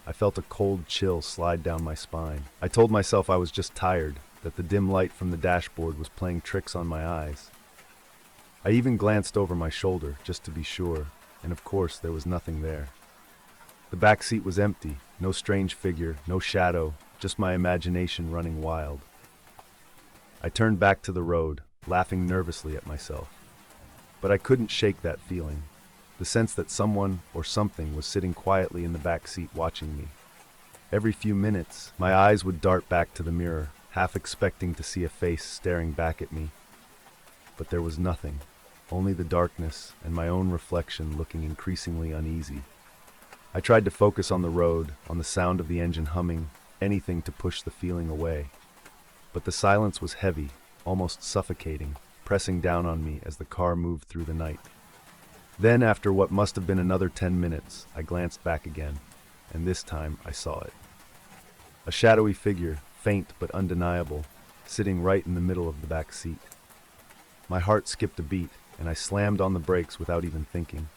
I felt a cold chill slide down my spine. I told myself I was just tired, that the dim light from the dashboard was playing tricks on my eyes. I even glanced over my shoulder, just to be sure, and of course there was nothing there. The back seat was empty, no strange figure, no shadow, just my imagination running wild. I turned back to the road, laughing nervously at myself. But I couldn't shake that feeling, the sense that someone or something was sitting quietly in the back seat watching me. Every few minutes, my eyes would dart back to the mirror, half expecting to see a face staring back at me. But there was nothing, only the darkness and my own reflection looking increasingly uneasy. I tried to focus on the road, on the sound of the engine humming, anything to push the feeling away. But the silence was heavy, almost suffocating, pressing down on me as the car moved through the night. Then, after what must have been another 10 minutes, I glanced back again, and this time I saw it. A shadowy figure, faint but undeniable, sitting right in the middle of the back seat. My heart skipped a beat, and I slammed on the brakes without even thinking.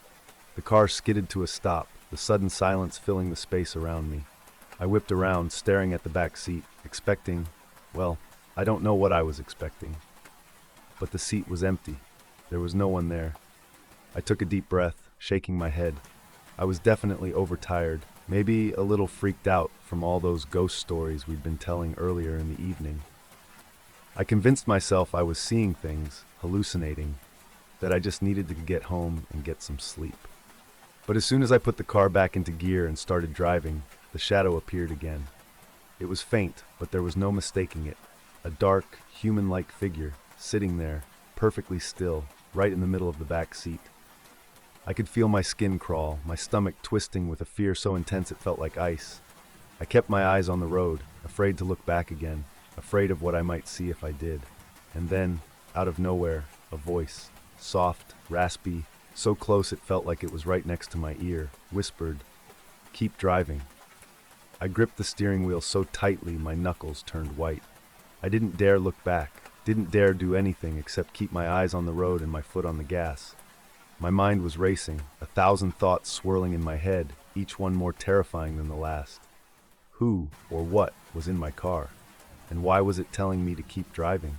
The car skidded to a stop, the sudden silence filling the space around me. I whipped around, staring at the back seat, expecting, well, I don't know what I was expecting. but the seat was empty. There was no one there. I took a deep breath, shaking my head. I was definitely overtired, maybe a little freaked out from all those ghost stories we'd been telling earlier in the evening. I convinced myself I was seeing things, hallucinating, that I just needed to get home and get some sleep. But as soon as I put the car back into gear and started driving, the shadow appeared again. It was faint, but there was no mistaking it. A dark, human-like figure, sitting there, perfectly still, right in the middle of the back seat. I could feel my skin crawl, my stomach twisting with a fear so intense it felt like ice. I kept my eyes on the road, afraid to look back again, afraid of what I might see if I did. And then, out of nowhere, a voice, soft, raspy, so close it felt like it was right next to my ear, whispered, "Keep driving." I gripped the steering wheel so tightly my knuckles turned white. I didn't dare look back, didn't dare do anything except keep my eyes on the road and my foot on the gas. My mind was racing, 1,000 thoughts swirling in my head, each one more terrifying than the last. Who or what was in my car? And why was it telling me to keep driving?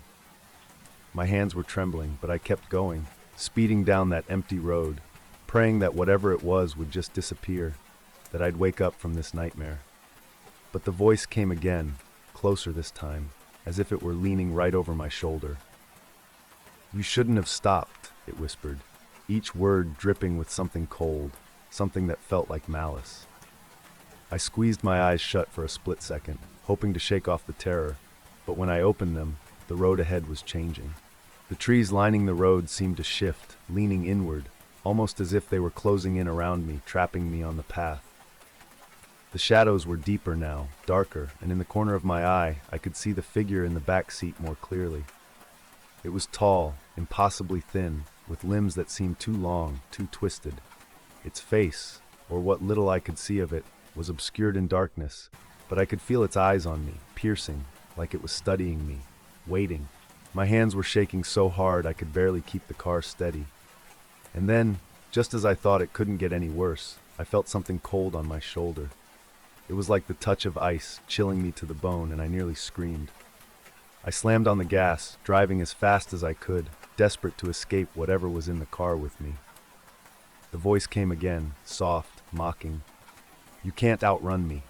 My hands were trembling, but I kept going, speeding down that empty road, praying that whatever it was would just disappear, that I'd wake up from this nightmare. But the voice came again, closer this time, as if it were leaning right over my shoulder. "You shouldn't have stopped," it whispered, each word dripping with something cold, something that felt like malice. I squeezed my eyes shut for a split second, hoping to shake off the terror, but when I opened them, the road ahead was changing. The trees lining the road seemed to shift, leaning inward, almost as if they were closing in around me, trapping me on the path. The shadows were deeper now, darker, and in the corner of my eye, I could see the figure in the back seat more clearly. It was tall, impossibly thin, with limbs that seemed too long, too twisted. Its face, or what little I could see of it, was obscured in darkness, but I could feel its eyes on me, piercing, like it was studying me, waiting. My hands were shaking so hard I could barely keep the car steady. And then, just as I thought it couldn't get any worse, I felt something cold on my shoulder. It was like the touch of ice, chilling me to the bone, and I nearly screamed. I slammed on the gas, driving as fast as I could, desperate to escape whatever was in the car with me. The voice came again, soft, mocking. "You can't outrun me."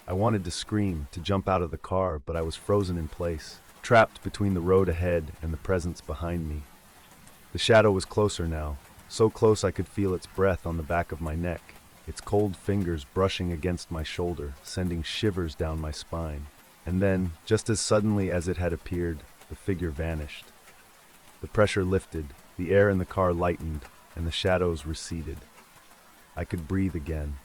I wanted to scream, to jump out of the car, but I was frozen in place, trapped between the road ahead and the presence behind me. The shadow was closer now, so close I could feel its breath on the back of my neck, its cold fingers brushing against my shoulder, sending shivers down my spine. And then, just as suddenly as it had appeared, the figure vanished. The pressure lifted, the air in the car lightened, and the shadows receded. I could breathe again.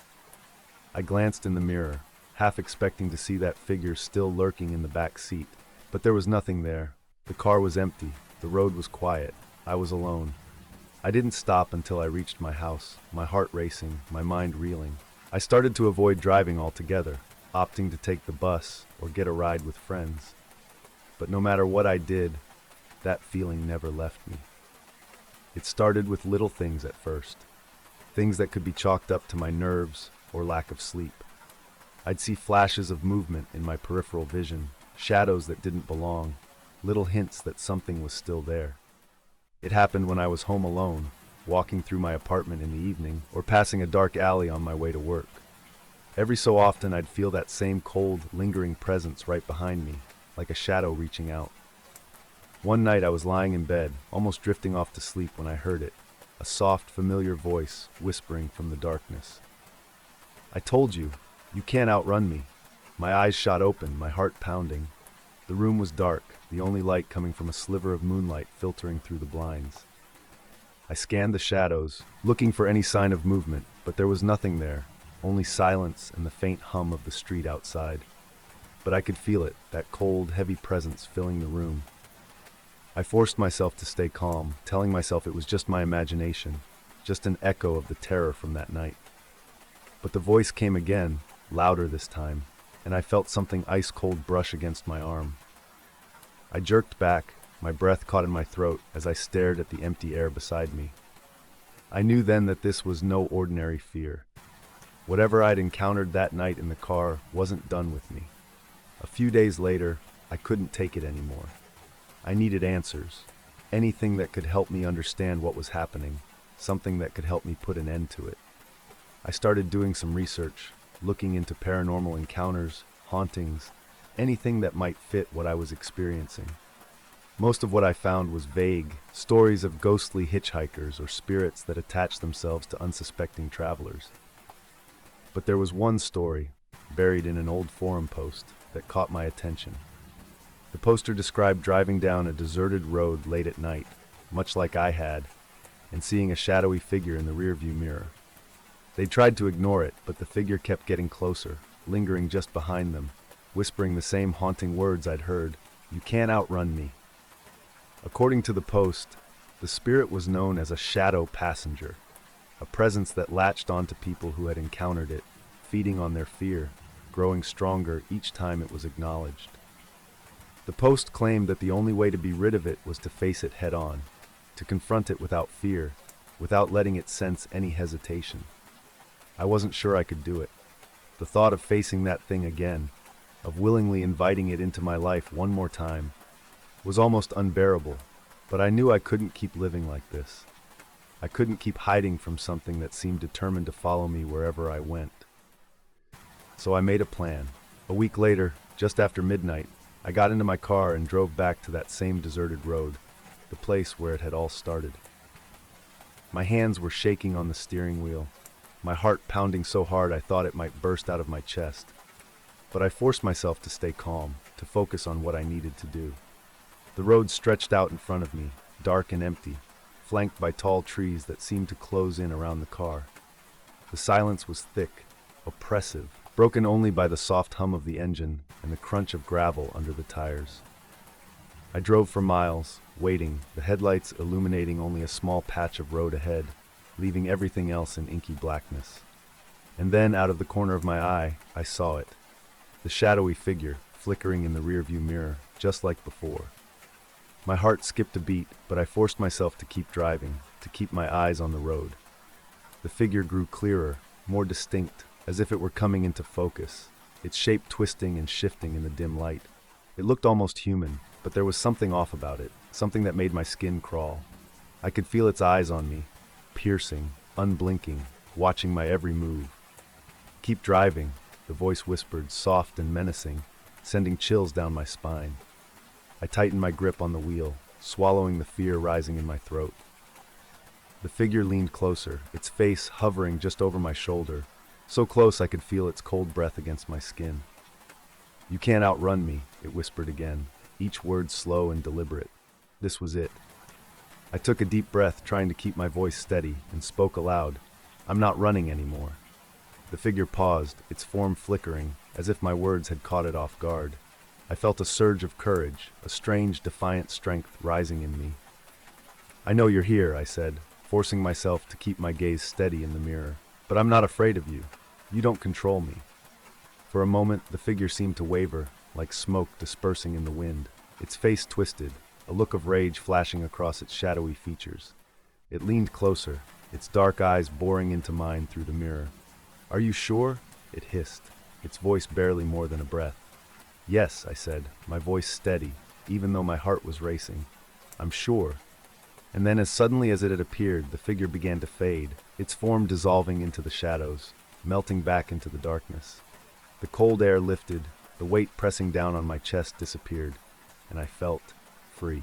I glanced in the mirror, half expecting to see that figure still lurking in the back seat. But there was nothing there. The car was empty, the road was quiet, I was alone. I didn't stop until I reached my house, my heart racing, my mind reeling. I started to avoid driving altogether, opting to take the bus or get a ride with friends. But no matter what I did, that feeling never left me. It started with little things at first, things that could be chalked up to my nerves or lack of sleep. I'd see flashes of movement in my peripheral vision, shadows that didn't belong, little hints that something was still there. It happened when I was home alone, walking through my apartment in the evening, or passing a dark alley on my way to work. Every so often I'd feel that same cold, lingering presence right behind me, like a shadow reaching out. One night I was lying in bed, almost drifting off to sleep when I heard it, a soft, familiar voice whispering from the darkness. "I told you, you can't outrun me." My eyes shot open, my heart pounding. The room was dark, the only light coming from a sliver of moonlight filtering through the blinds. I scanned the shadows, looking for any sign of movement, but there was nothing there, only silence and the faint hum of the street outside. But I could feel it, that cold, heavy presence filling the room. I forced myself to stay calm, telling myself it was just my imagination, just an echo of the terror from that night. But the voice came again, louder this time, and I felt something ice-cold brush against my arm. I jerked back, my breath caught in my throat as I stared at the empty air beside me. I knew then that this was no ordinary fear. Whatever I'd encountered that night in the car wasn't done with me. A few days later, I couldn't take it anymore. I needed answers. Anything that could help me understand what was happening, something that could help me put an end to it. I started doing some research, looking into paranormal encounters, hauntings, anything that might fit what I was experiencing. Most of what I found was vague, stories of ghostly hitchhikers or spirits that attached themselves to unsuspecting travelers. But there was one story, buried in an old forum post, that caught my attention. The poster described driving down a deserted road late at night, much like I had, and seeing a shadowy figure in the rearview mirror. They tried to ignore it, but the figure kept getting closer, lingering just behind them, whispering the same haunting words I'd heard, "You can't outrun me." According to the post, the spirit was known as a shadow passenger, a presence that latched onto people who had encountered it, feeding on their fear, growing stronger each time it was acknowledged. The post claimed that the only way to be rid of it was to face it head on, to confront it without fear, without letting it sense any hesitation. I wasn't sure I could do it. The thought of facing that thing again, of willingly inviting it into my life one more time, was almost unbearable, but I knew I couldn't keep living like this. I couldn't keep hiding from something that seemed determined to follow me wherever I went. So I made a plan. A week later, just after midnight, I got into my car and drove back to that same deserted road, the place where it had all started. My hands were shaking on the steering wheel, my heart pounding so hard I thought it might burst out of my chest. But I forced myself to stay calm, to focus on what I needed to do. The road stretched out in front of me, dark and empty, flanked by tall trees that seemed to close in around the car. The silence was thick, oppressive, broken only by the soft hum of the engine and the crunch of gravel under the tires. I drove for miles, waiting, the headlights illuminating only a small patch of road ahead, leaving everything else in inky blackness. And then, out of the corner of my eye, I saw it. The shadowy figure, flickering in the rearview mirror, just like before. My heart skipped a beat, but I forced myself to keep driving, to keep my eyes on the road. The figure grew clearer, more distinct, as if it were coming into focus, its shape twisting and shifting in the dim light. It looked almost human, but there was something off about it, something that made my skin crawl. I could feel its eyes on me, piercing, unblinking, watching my every move. "Keep driving," the voice whispered, soft and menacing, sending chills down my spine. I tightened my grip on the wheel, swallowing the fear rising in my throat. The figure leaned closer, its face hovering just over my shoulder, so close I could feel its cold breath against my skin. "You can't outrun me," it whispered again, each word slow and deliberate. This was it. I took a deep breath, trying to keep my voice steady, and spoke aloud. "I'm not running anymore." The figure paused, its form flickering, as if my words had caught it off guard. I felt a surge of courage, a strange, defiant strength rising in me. "I know you're here," I said, forcing myself to keep my gaze steady in the mirror. "But I'm not afraid of you. You don't control me." For a moment, the figure seemed to waver, like smoke dispersing in the wind. Its face twisted, a look of rage flashing across its shadowy features. It leaned closer, its dark eyes boring into mine through the mirror. "Are you sure?" it hissed, its voice barely more than a breath. "Yes," I said, my voice steady, even though my heart was racing. "I'm sure." And then, as suddenly as it had appeared, the figure began to fade, its form dissolving into the shadows, melting back into the darkness. The cold air lifted, the weight pressing down on my chest disappeared, and I felt free.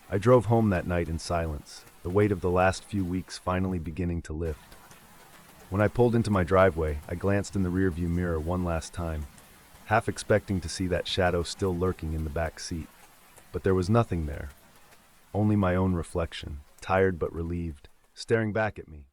I drove home that night in silence, the weight of the last few weeks finally beginning to lift. When I pulled into my driveway, I glanced in the rearview mirror one last time, half expecting to see that shadow still lurking in the back seat. But there was nothing there. Only my own reflection, tired but relieved, staring back at me.